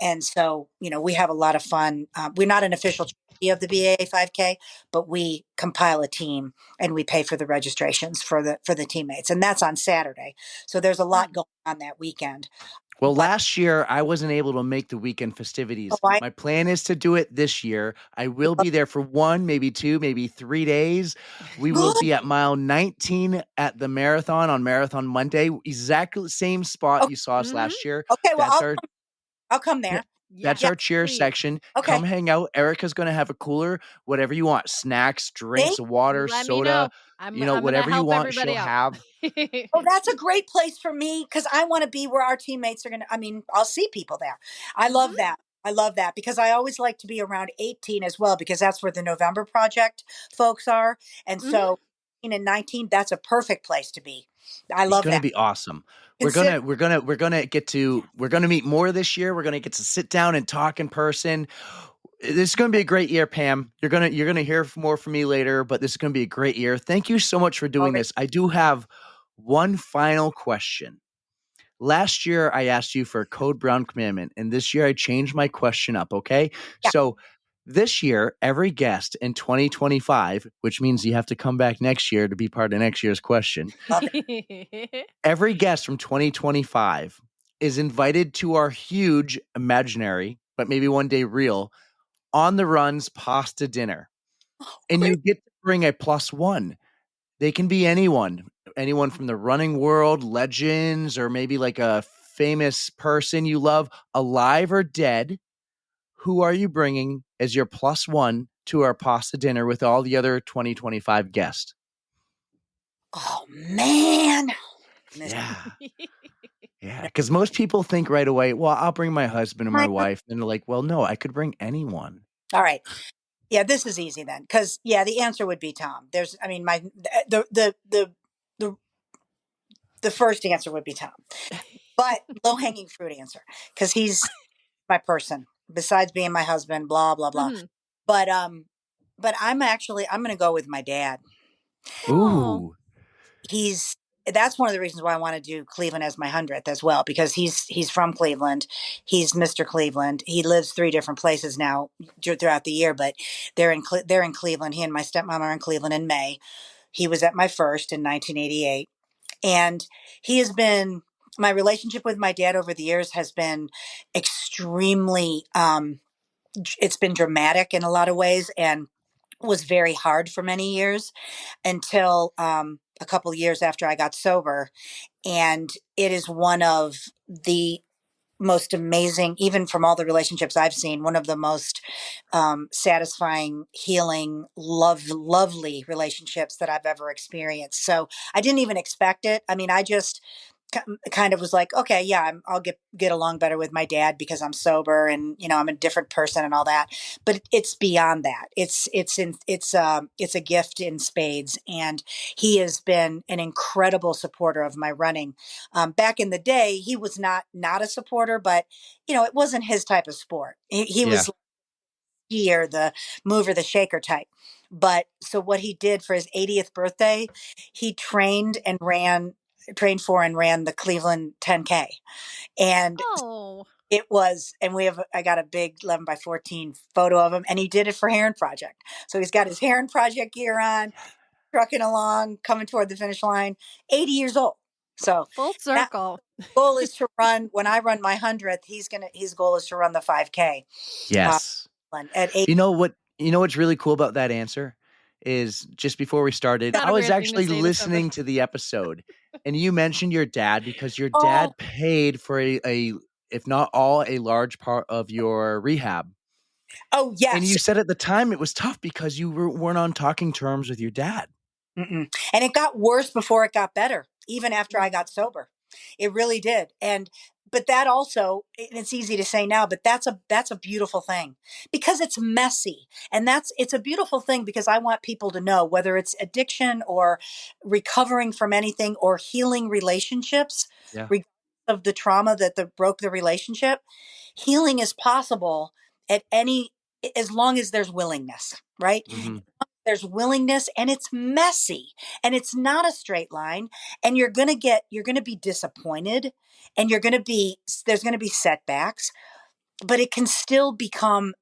And so, we have a lot of fun. We're not an official of the BAA 5K, but we compile a team and we pay for the registrations for the teammates. And that's on Saturday. So there's a lot going on that weekend. Well, last year I wasn't able to make the weekend festivities. My plan is to do it this year. I will be there for 1, maybe 2, maybe 3 days. We will be at mile 19 at the marathon on Marathon Monday. Exactly the same spot you saw us last year. Okay, well, I'll come there. That's our cheer section. Okay. Come hang out. Erika's going to have a cooler, whatever you want, snacks, drinks, water, Let soda, me know. whatever you want, she'll have. Oh, that's a great place for me because I want to be where our teammates are going to, I'll see people there. I love that. I love that because I always like to be around 18 as well because that's where the November Project folks are. And so 18 and 19, that's a perfect place to be. I love that. It's going to be awesome. We're gonna meet more this year. We're gonna get to sit down and talk in person. This is gonna be a great year, Pam. You're gonna hear more from me later, but this is gonna be a great year. Thank you so much for doing this. I do have one final question. Last year I asked you for a code brown commandment, and this year I changed my question up. Okay, so this year, every guest in 2025, which means you have to come back next year to be part of next year's question. Every guest from 2025 is invited to our huge imaginary, but maybe one day real, On the Runs pasta dinner. And you get to bring a +1. They can be anyone from the running world, legends, or maybe like a famous person you love, alive or dead. Who are you bringing as your +1 to our pasta dinner with all the other 2025 guests? Oh, man. Yeah, because most people think right away, well, I'll bring my husband or my wife. And they're like, well, no, I could bring anyone. All right. Yeah, this is easy then. Because, the answer would be Tom. The first answer would be Tom. But low-hanging fruit answer. Because he's my person. Besides being my husband, blah, blah, blah. But I'm going to go with my dad. Ooh. That's one of the reasons why I want to do Cleveland as my 100th as well, because he's from Cleveland. He's Mr. Cleveland. He lives 3 different places now throughout the year, but they're in Cleveland. He and my stepmom are in Cleveland in May. He was at my first in 1988. And my relationship with my dad over the years has been extremely, it's been dramatic in a lot of ways and was very hard for many years until a couple of years after I got sober. And it is one of the most amazing, even from all the relationships I've seen, one of the most satisfying, healing, lovely relationships that I've ever experienced. So I didn't even expect it. kind of was like, okay, yeah, I'll get along better with my dad because I'm sober and, I'm a different person and all that. But it's beyond that. It's a gift in spades. And he has been an incredible supporter of my running. Back in the day, he was not a supporter, but it wasn't his type of sport. He was skier, the mover, the shaker type. But so what he did for his 80th birthday, he trained for and ran the Cleveland 10K. And it was, and I got a big 11 by 14 photo of him, and he did it for Herren Project. So he's got his Herren Project gear on, trucking along, coming toward the finish line, 80 years old. So full circle. Goal is to run, when I run my 100th, his goal is to run the 5K. Yes. At 80. You know what's really cool about that answer is just before we started, I was actually listening to the episode and you mentioned your dad because your dad paid for a if not all, a large part of your rehab. Oh, yes. And you said at the time it was tough because you weren't on talking terms with your dad. Mm-mm. And it got worse before it got better, even after I got sober. It really did. But that also, and it's easy to say now, but that's a beautiful thing because it's messy. And it's a beautiful thing because I want people to know, whether it's addiction or recovering from anything or healing relationships, regardless of the trauma that broke the relationship, healing is possible as long as there's willingness, right? Mm-hmm. There's willingness, and it's messy, and it's not a straight line, and you're going to be disappointed, and there's going to be setbacks, but it can still become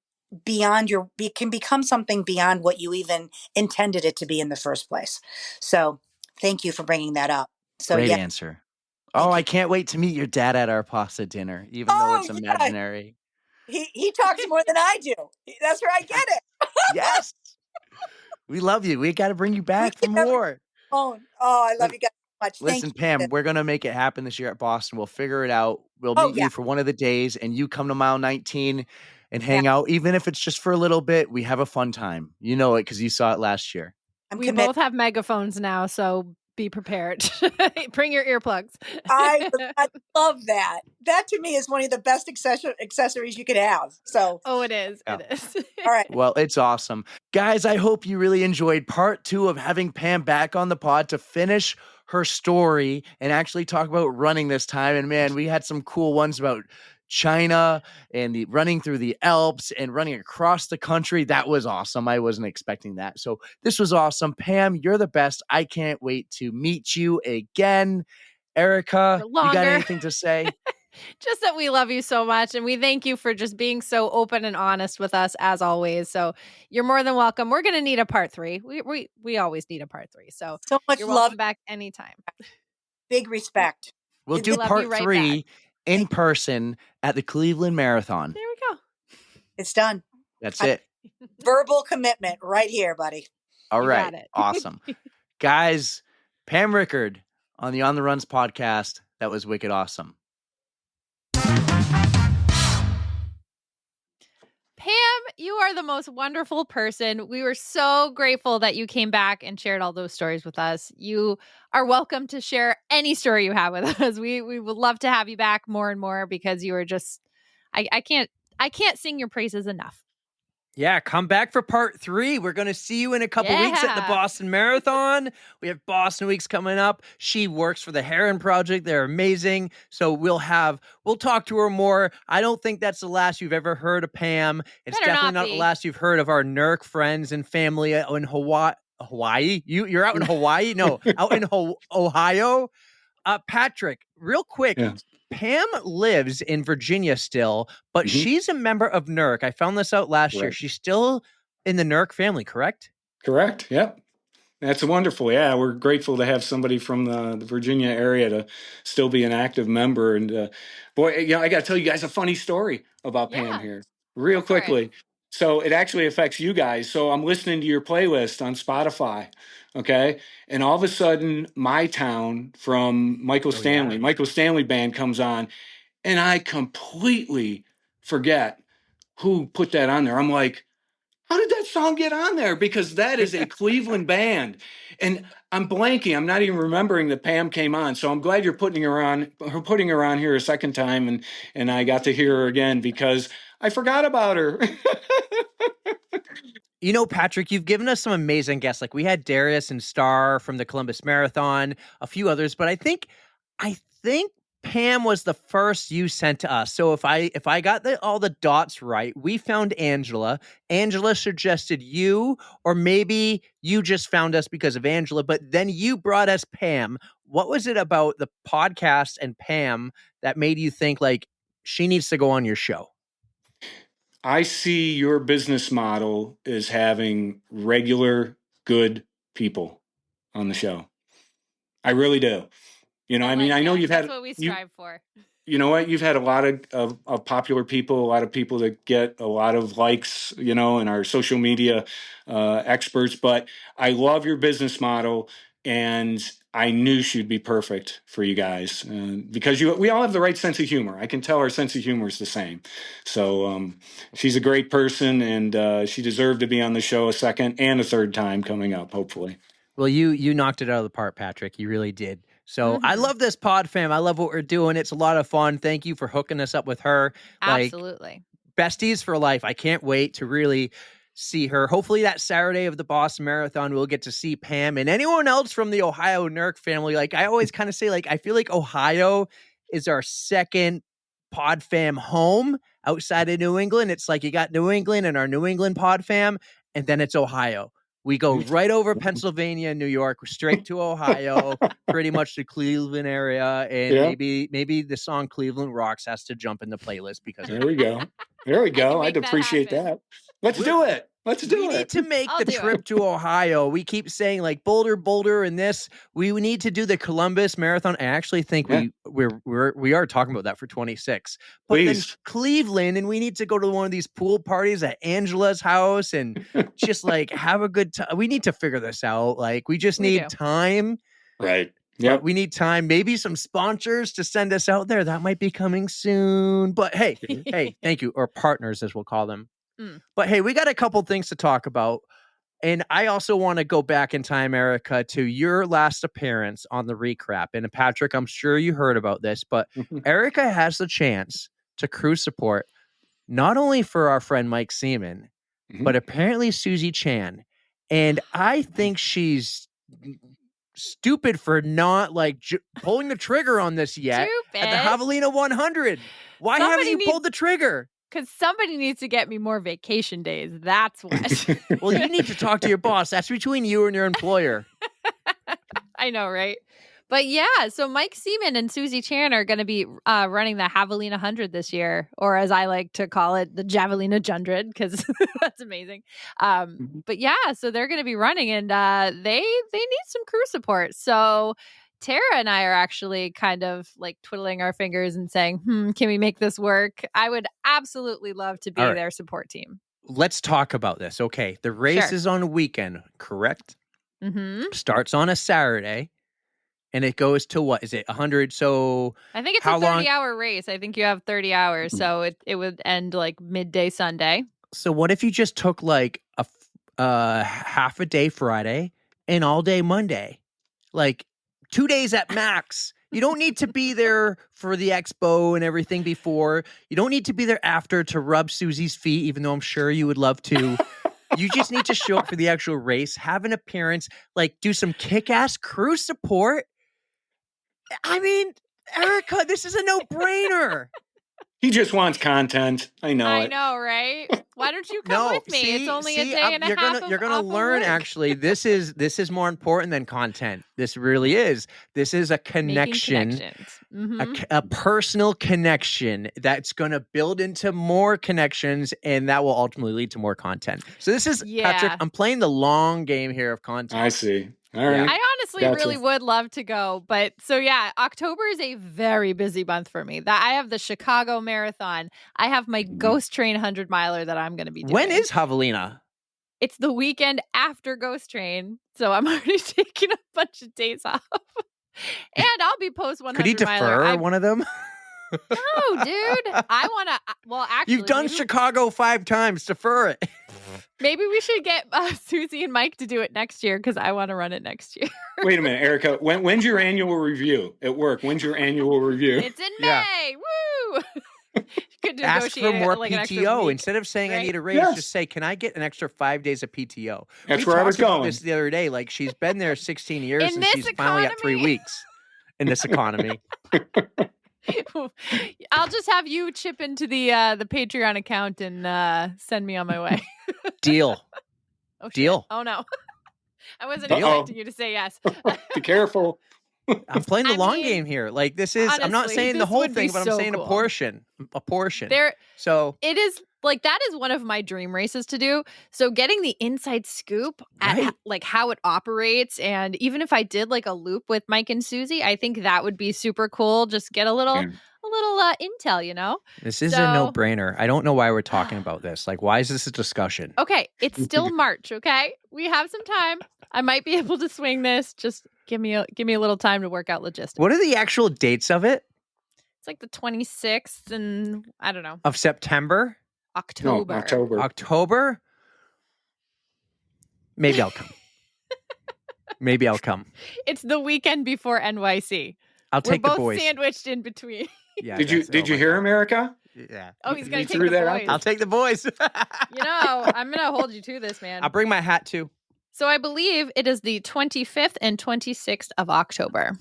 it can become something beyond what you even intended it to be in the first place. So thank you for bringing that up. So Great answer. I can't wait to meet your dad at our pasta dinner, even though it's imaginary. He talks more than I do. That's where I get it. Yes. We love you. We got to bring you back for more. Oh, I love you guys so much. Listen, Thank you. Pam, we're going to make it happen this year at Boston. We'll figure it out. We'll meet you for one of the days and you come to mile 19 and hang out. Even if it's just for a little bit, we have a fun time. You know it because you saw it last year. We both have megaphones now, so be prepared. Bring your earplugs. I love that. That to me is one of the best accessories you could have. So, it is. Yeah. It is. All right. Well, it's awesome. Guys, I hope you really enjoyed part 2 of having Pam back on the pod to finish her story and actually talk about running this time. And man, we had some cool ones about China and the running through the Alps and running across the country. That was awesome. I wasn't expecting that. So this was awesome. Pam, you're the best. I can't wait to meet you again. Erika, you got anything to say? Just that we love you so much. And we thank you for just being so open and honest with us as always. So you're more than welcome. We're going to need a part 3. We always need a part 3. So much you're love welcome back anytime. Big respect. We'll do part 3 in person at the Cleveland Marathon. There we go. It's done. That's it. Verbal commitment right here, buddy. All right. Awesome. Guys, Pam Rickard on the On the Runs podcast. That was wicked awesome. Pam, you are the most wonderful person. We were so grateful that you came back and shared all those stories with us. You are welcome to share any story you have with us. We would love to have you back more and more because you are just, I can't sing your praises enough. Yeah, come back for part 3. We're going to see you in a couple weeks at the Boston Marathon. We have Boston Weeks coming up. She works for the Herren Project. They're amazing. So we'll talk to her more. I don't think that's the last you've ever heard of Pam. It's definitely not the last you've heard of our NERC friends and family in Hawaii. You're out in Hawaii? No, out in Ohio. Patrick, real quick. Yeah. Pam lives in Virginia still, but she's a member of NERC. I found this out last year. She's still in the NERC family, correct? Correct. Yep. That's wonderful. Yeah, we're grateful to have somebody from the Virginia area to still be an active member. And boy, I got to tell you guys a funny story about Pam here real quickly. So it actually affects you guys. So I'm listening to your playlist on Spotify. Okay. And all of a sudden, My Town from Michael Stanley Band comes on. And I completely forget who put that on there. I'm like, How did that song get on there? Because that is a Cleveland band. And I'm blanking. I'm not even remembering that Pam came on. So I'm glad you're putting her on here a second time, and I got to hear her again because I forgot about her. You know, Patrick, you've given us some amazing guests. Like we had Darius and Star from the Columbus Marathon, a few others, but I think Pam was the first you sent to us. So if I got all the dots right, we found Angela. Angela suggested you, or maybe you just found us because of Angela, but then you brought us Pam. What was it about the podcast and Pam that made you think like she needs to go on your show? I see your business model as having regular, good people on the show. I really do. You know, I mean, I know you've had. That's what we strive for. You know what? You've had a lot of popular people, a lot of people that get a lot of likes, you know, and our social media experts. But I love your business model, and I knew she'd be perfect for you guys because we all have the right sense of humor. I can tell our sense of humor is the same. So she's a great person, and she deserved to be on the show a second and a third time coming up, hopefully. Well, you knocked it out of the park, Patrick. You really did. So I love this pod fam. I love what we're doing. It's a lot of fun. Thank you for hooking us up with her. Absolutely. Like, besties for life. I can't wait to really see her. Hopefully that Saturday of the Boston Marathon, we'll get to see Pam and anyone else from the Ohio Nurk family. Like I always kind of say, like, I feel like Ohio is our second pod fam home outside of New England. It's like you got New England and our New England pod fam, and then it's Ohio. We go right over Pennsylvania and New York, straight to Ohio, pretty much the Cleveland area, and maybe the song "Cleveland Rocks" has to jump in the playlist because there we go. There we go. I'd appreciate that. Let's do it. We need to make the trip to Ohio. We keep saying like Boulder, and this. We need to do the Columbus Marathon. I actually think we are talking about that for 26. But then Cleveland, and we need to go to one of these pool parties at Angela's house and just like have a good time. We need to figure this out. Like we just need time. Right. Yeah. We need time. Maybe some sponsors to send us out there. That might be coming soon. But hey, thank you. Or partners, as we'll call them. But hey, we got a couple things to talk about. And I also want to go back in time, Erika, to your last appearance on the recap. And Patrick, I'm sure you heard about this, but Erika has the chance to crew support not only for our friend Mike Seaman, but apparently Susie Chan. And I think she's stupid for not like pulling the trigger on this yet at the Javelina 100. Why haven't you pulled the trigger? Because somebody needs to get me more vacation days. That's what. Well, you need to talk to your boss. That's between you and your employer. I know, right? But yeah, so Mike Seaman and Susie Chan are going to be running the Javelina 100 this year, or as I like to call it, the Javelina 100, because that's amazing. But yeah, so they're going to be running, and they need some crew support. So Tara and I are actually kind of like twiddling our fingers and saying, can we make this work? I would absolutely love to be their support team. Let's talk about this. Okay. The race is on a weekend, correct? Starts on a Saturday and it goes to what? Is it 100? So I think it's a 30-hour race. I think you have 30 hours. So it would end like midday Sunday. So what if you just took like a half a day Friday and all day Monday? Like 2 days at max. You don't need to be there for the expo and everything before. You don't need to be there after to rub Susie's feet, even though I'm sure you would love to. You just need to show up for the actual race, have an appearance, like do some kick-ass crew support. I mean, Erika, this is a no-brainer. He just wants content. I know I know, right? Why don't you come with me? It's only a day and a half. You're gonna learn. Actually, this is more important than content. This really is. This is a connection, a personal connection that's gonna build into more connections, and that will ultimately lead to more content. So this is Patrick. I'm playing the long game here of content. I see. All right. I honestly really would love to go. But so yeah, October is a very busy month for me. I have the Chicago Marathon. I have my Ghost Train 100 miler that I'm going to be doing. When is Javelina? It's the weekend after Ghost Train. So I'm already taking a bunch of days off. And I'll be post 100 Could he defer one of them? No, dude. I want to. Well, actually, you've done Chicago 5 times. Defer it. Maybe we should get Susie and Mike to do it next year because I want to run it next year. Wait a minute, Erika. When's your annual review at work? When's your annual review? It's in May. Woo! Could Ask for more PTO. Instead of saying I need a raise, Yes. just say, can I get an extra 5 days of PTO? That's where I was talked about going. this the other day. Like, she's been there 16 years In and this she's finally got 3 weeks in this economy. I'll just have you chip into the Patreon account and send me on my way. Deal. Oh, shit. Deal. Oh no. I wasn't Uh-oh. expecting you to say yes. Be careful. I'm playing the long game here. Like, this is, I'm not honestly, saying the this whole would be thing, but so I'm saying cool. a portion. A portion. So it is like, that is one of my dream races to do. So getting the inside scoop at like how it operates, and even if I did like a loop with Mike and Susie, I think that would be super cool. Just get a little intel, you know? This is a no-brainer. I don't know why we're talking about this. Like, why is this a discussion? Okay, it's still March, okay? We have some time. I might be able to swing this. Just give me a little time to work out logistics. What are the actual dates of it? It's like the 26th and I don't know. Of September? October. No, October? Maybe I'll come. Maybe I'll come. It's the weekend before NYC. I'll take We're the both sandwiched sandwiched in between. Yeah. Did you hear him, Erika? Yeah. Oh, he's going to You take threw the that out boys. there. I'll take the boys. You know, I'm going to hold you to this, man. I'll bring my hat too. So I believe it is the 25th and 26th of October.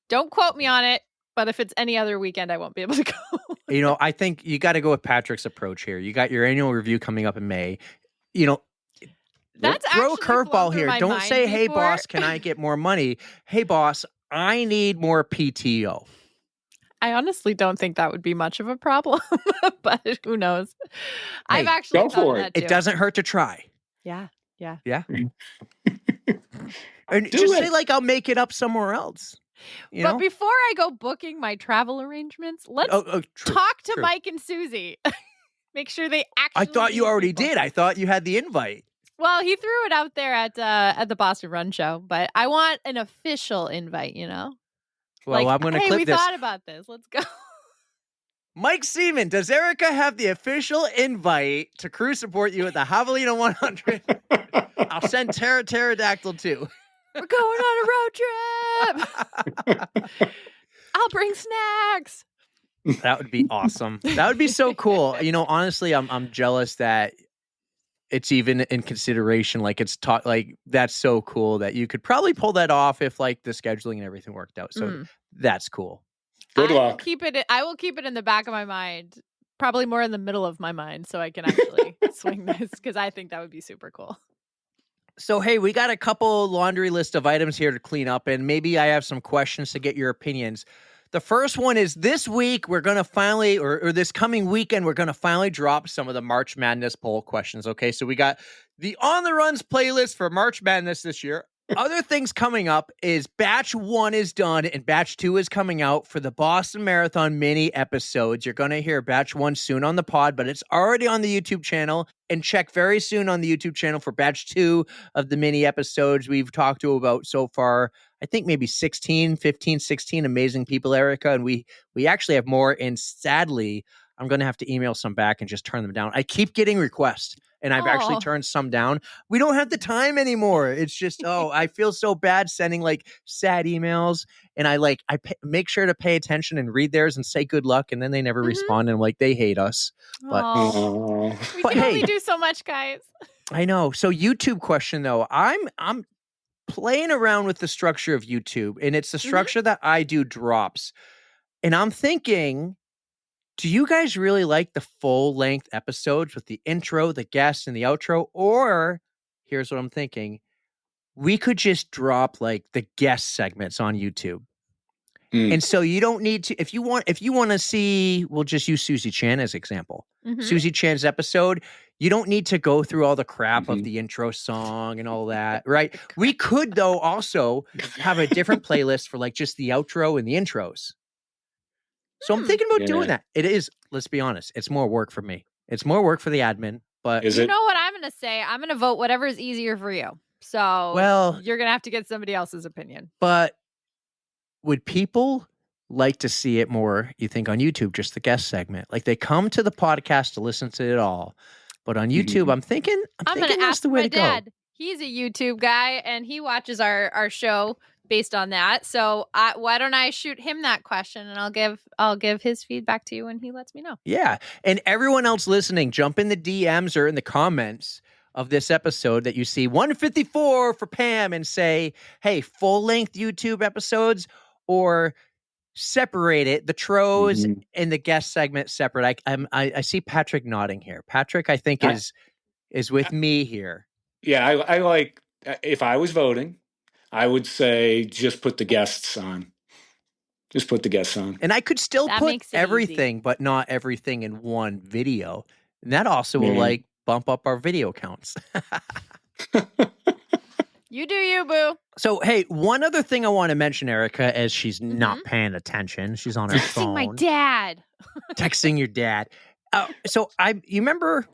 Don't quote me on it, but if it's any other weekend, I won't be able to go. You know, I think you got to go with Patrick's approach here. You got your annual review coming up in May. You know, That's throw a actually flown curveball through here. my Don't mind say, hey, before. boss, can I get more money? Hey, boss, I need more PTO. I honestly don't think that would be much of a problem, but who knows? I've Hey, actually go thought for of it. that too. It doesn't hurt to try. Yeah. Yeah. Mm. And Do just it. say, like, I'll make it up somewhere else. You But know? before I go booking my travel arrangements, let's True, talk to true. Mike and Susie. Make sure they actually. I thought you need already people. did. I thought you had the invite. Well, he threw it out there at the Boston Run Show, but I want an official invite. You know, Well, like, I'm going to hey, clip we this. thought about this. Let's go. Mike Seaman, does Erika have the official invite to crew support you at the Javelina 100? I'll send Pterodactyl too. We're going on a road trip. I'll bring snacks. That would be awesome. That would be so cool. You know, honestly, I'm jealous that it's even in consideration. Like, it's taught, like, that's so cool that you could probably pull that off if like the scheduling and everything worked out. So that's cool. Good I will luck. keep it in the back of my mind, probably more in the middle of my mind, so I can actually swing this because I think that would be super cool. So, hey, we got a couple laundry list of items here to clean up, and maybe I have some questions to get your opinions. The first one is this week, we're going to finally, or this coming weekend, we're going to finally drop some of the March Madness poll questions. Okay, so we got the On the Runs playlist for March Madness this year. Other things coming up is batch 1 is done and batch 2 is coming out for the Boston Marathon mini episodes. You're going to hear batch 1 soon on the pod, but it's already on the YouTube channel, and check very soon on the YouTube channel for batch 2 of the mini episodes. We've talked to about so far, I think maybe 16 amazing people, Erika, and we actually have more, and sadly, I'm going to have to email some back and just turn them down. I keep getting requests, and I've actually turned some down. We don't have the time anymore. It's just, I feel so bad sending like sad emails, and I make sure to pay attention and read theirs and say good luck, and then they never respond, and I'm like, they hate us. But, we can only do so much, guys. I know. So YouTube question though, I'm playing around with the structure of YouTube, and it's the structure that I do drops, and I'm thinking, do you guys really like the full-length episodes with the intro, the guests, and the outro? Or, here's what I'm thinking, we could just drop like the guest segments on YouTube. And so you don't need to, if you want to see, we'll just use Susie Chan as example. Susie Chan's episode, you don't need to go through all the crap of the intro song and all that, right? We could, though, also have a different playlist for like just the outro and the intros. So I'm thinking about doing that. It is, let's be honest, it's more work for me. It's more work for the admin, but You know what I'm going to say? I'm going to vote whatever is easier for you. So you're going to have to get somebody else's opinion. But would people like to see it more, you think, on YouTube, just the guest segment? Like, they come to the podcast to listen to it all, But on YouTube, I'm thinking gonna that's ask the way my to go. dad. He's a YouTube guy, and he watches our show based on that. So why don't I shoot him that question, and I'll give his feedback to you when he lets me know. Yeah, and everyone else listening, jump in the DMs or in the comments of this episode that you see 154 for Pam and say, hey, full-length YouTube episodes or separate it, the tros and the guest segment separate. I see Patrick nodding here. Patrick, I think, is with me here. Yeah, I like, if I was voting, I would say just put the guests on. Just put the guests on. And I could still put everything, but not everything in one video. And that also will bump up our video counts. You do you, boo. So, hey, one other thing I want to mention, Erika, as she's not paying attention. She's on her phone. Texting my dad. Texting your dad. So you remember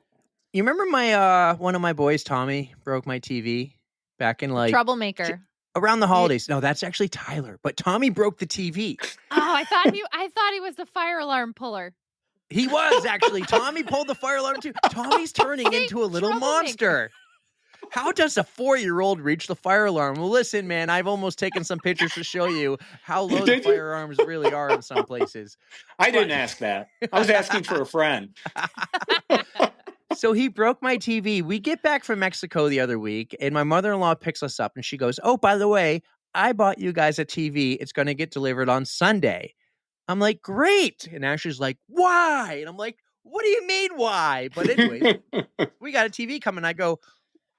my one of my boys, Tommy, broke my TV back in troublemaker. Around the holidays. No, that's actually Tyler. But Tommy broke the TV. Oh, I thought he was the fire alarm puller. He was actually. Tommy pulled the fire alarm too. Tommy's turning into a little monster. How does a 4-year-old reach the fire alarm? Well, listen, man, I've almost taken some pictures to show you how low the fire alarms really are in some places. I didn't ask that. I was asking for a friend. So he broke my TV. We get back from Mexico the other week, and my mother-in-law picks us up, and she goes, oh, by the way, I bought you guys a TV. It's going to get delivered on Sunday. I'm like, great. And Ashley's like, why? And I'm like, what do you mean why? But anyways, we got a TV coming. I go,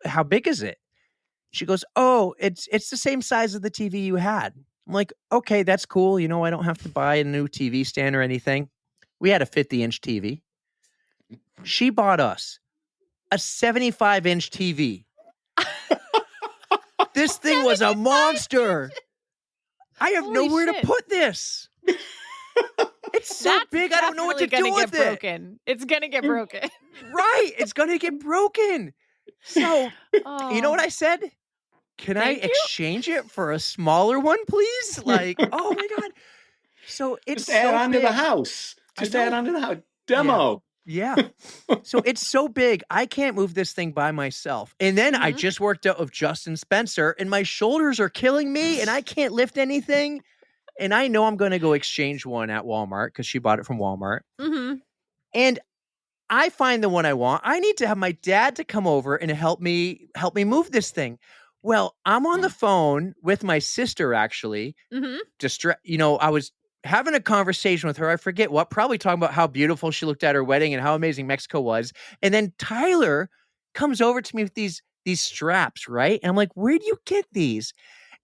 how big is it? She goes, oh, it's the same size of the TV you had. I'm like, okay, that's cool. You know, I don't have to buy a new TV stand or anything. We had a 50-inch TV. She bought us a 75-inch TV. This thing was a monster. I have nowhere to put this. It's so big, I don't know what to do with it. It's going to get broken. Right, it's going to get broken. So, you know what I said? Can I exchange it for a smaller one, please? Like, oh my God. So it's just add on to the house. Just add on to the house. Demo. Yeah. So it's so big, I can't move this thing by myself. And then I just worked out of Justin Spencer, and my shoulders are killing me, and I can't lift anything. And I know I'm going to go exchange one at Walmart because she bought it from Walmart. And I find the one I want. I need to have my dad to come over and help me move this thing. Well, I'm on the phone with my sister, actually. I was having a conversation with her. I forget what, probably talking about how beautiful she looked at her wedding and how amazing Mexico was. And then Tyler comes over to me with these straps, right? And I'm like, where do you get these?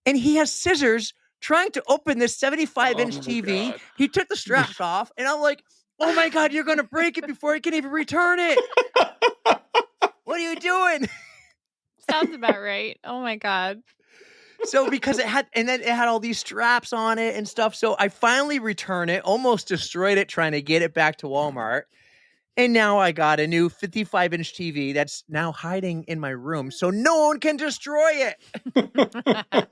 And he has scissors trying to open this 75-inch TV. God. He took the straps off, and I'm like, oh my God, you're going to break it before he can even return it. What are you doing? Sounds about right. Oh my God. So because it had all these straps on it and stuff. So I finally return it, almost destroyed it trying to get it back to Walmart. And now I got a new 55-inch TV that's now hiding in my room so no one can destroy it.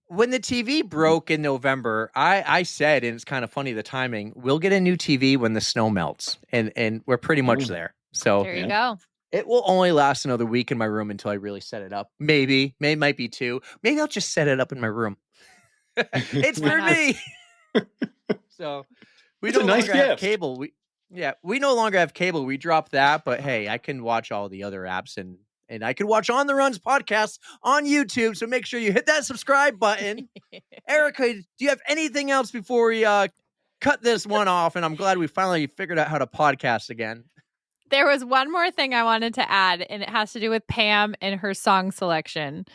When the TV broke in November, I said, and it's kind of funny, the timing, we'll get a new TV when the snow melts. And we're pretty much there. So there you go. It will only last another week in my room until I really set it up. Maybe might be 2. Maybe I'll just set it up in my room. It's for me. So we no longer have cable. We no longer have cable. We dropped that, but hey, I can watch all the other apps and I can watch On the Run's podcast on YouTube. So make sure you hit that subscribe button. Erika, do you have anything else before we cut this one off? And I'm glad we finally figured out how to podcast again. There was one more thing I wanted to add, and it has to do with Pam and her song selection.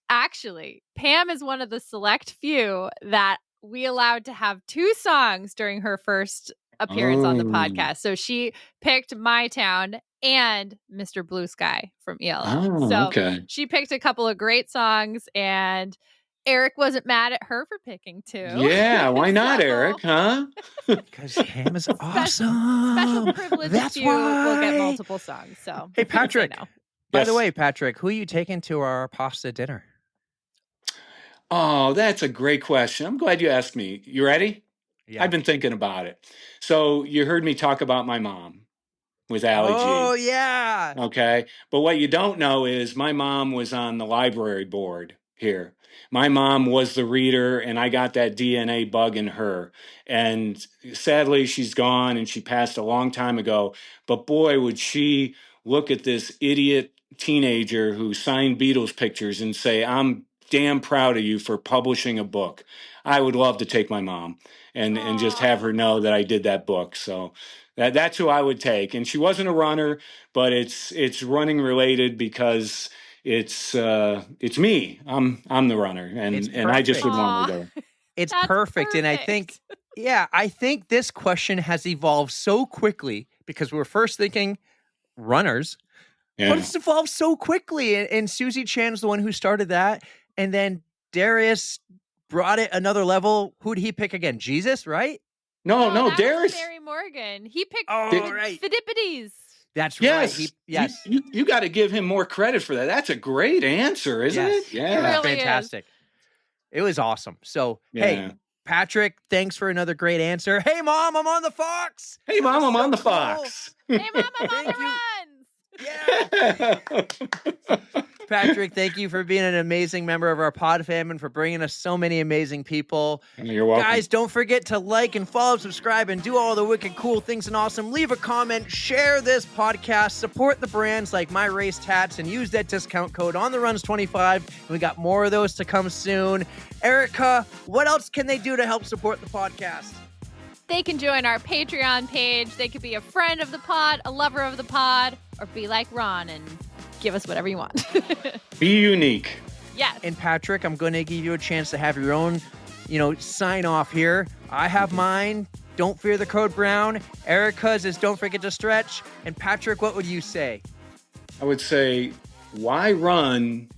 Actually, Pam is one of the select few that we allowed to have 2 songs during her first appearance on the podcast. So she picked My Town and Mr. Blue Sky from ELO. She picked a couple of great songs, and Eric wasn't mad at her for picking 2. Yeah, why not, Eric? Huh? Because Pam is awesome. Special privilege. That's why we'll get multiple songs. So hey, Patrick. By the way, Patrick, who are you taking to our pasta dinner? Oh, that's a great question. I'm glad you asked me. You ready? Yeah. I've been thinking about it. So you heard me talk about my mom. with Ali G. Oh, yeah. Okay. But what you don't know is my mom was on the library board here. My mom was the reader, and I got that DNA bug in her. And sadly, she's gone and she passed a long time ago. But boy, would she look at this idiot teenager who signed Beatles pictures and say, I'm damn proud of you for publishing a book. I would love to take my mom and just have her know that I did that book. So that's who I would take. And she wasn't a runner, but it's running related because it's me. I'm the runner, and I just would want to go. It's perfect. And I think this question has evolved so quickly because we were first thinking runners, but it's evolved so quickly. And Susie Chan's the one who started that. And then Darius brought it another level. Who'd he pick again? Jesus, right? No, Darius. Mary Morgan. He picked right. Fidipides. That's yes. right. Yes. You got to give him more credit for that. That's a great answer, isn't it? Yeah. It was really fantastic. It was awesome. So, hey, Patrick, thanks for another great answer. Hey, Mom, I'm on the Fox. Hey, Mom, I'm on the Fox. Hey, Mom, I'm on the runs. Yeah. Patrick, thank you for being an amazing member of our PodFam and for bringing us so many amazing people. You're welcome. Guys, don't forget to like and follow, subscribe, and do all the wicked cool things and awesome. Leave a comment, share this podcast, support the brands like My Race Tats, and use that discount code on the runs 25. We got more of those to come soon. Erika, what else can they do to help support the podcast? They can join our Patreon page. They could be a friend of the pod, a lover of the pod, or be like Ron and give us whatever you want. Be unique. Yes. And Patrick, I'm going to give you a chance to have your own, sign off here. I have mine. Don't fear the code brown. Erika's is don't forget to stretch. And Patrick, what would you say? I would say, why run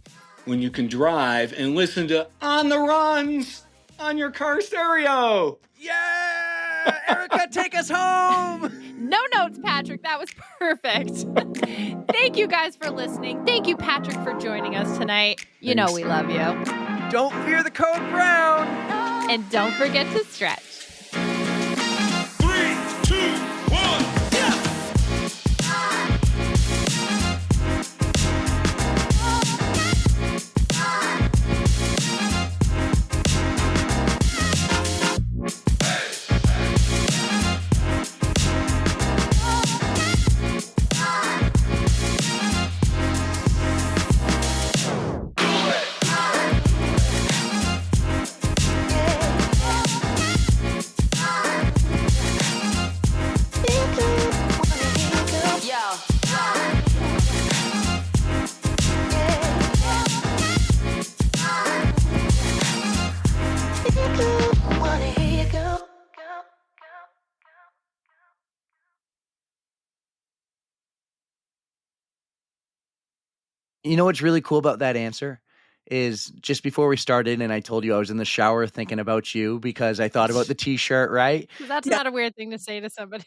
when you can drive and listen to On the Runs on your car stereo? Yeah! Erika, take us home! No notes, Patrick. That was perfect. Thank you guys for listening. Thank you, Patrick, for joining us tonight. You know we love you. Don't fear the code brown. And don't forget to stretch. 3, 2, 1, yeah! You know what's really cool about that answer is just before we started and I told you I was in the shower thinking about you because I thought about the t-shirt, right? That's not a weird thing to say to somebody.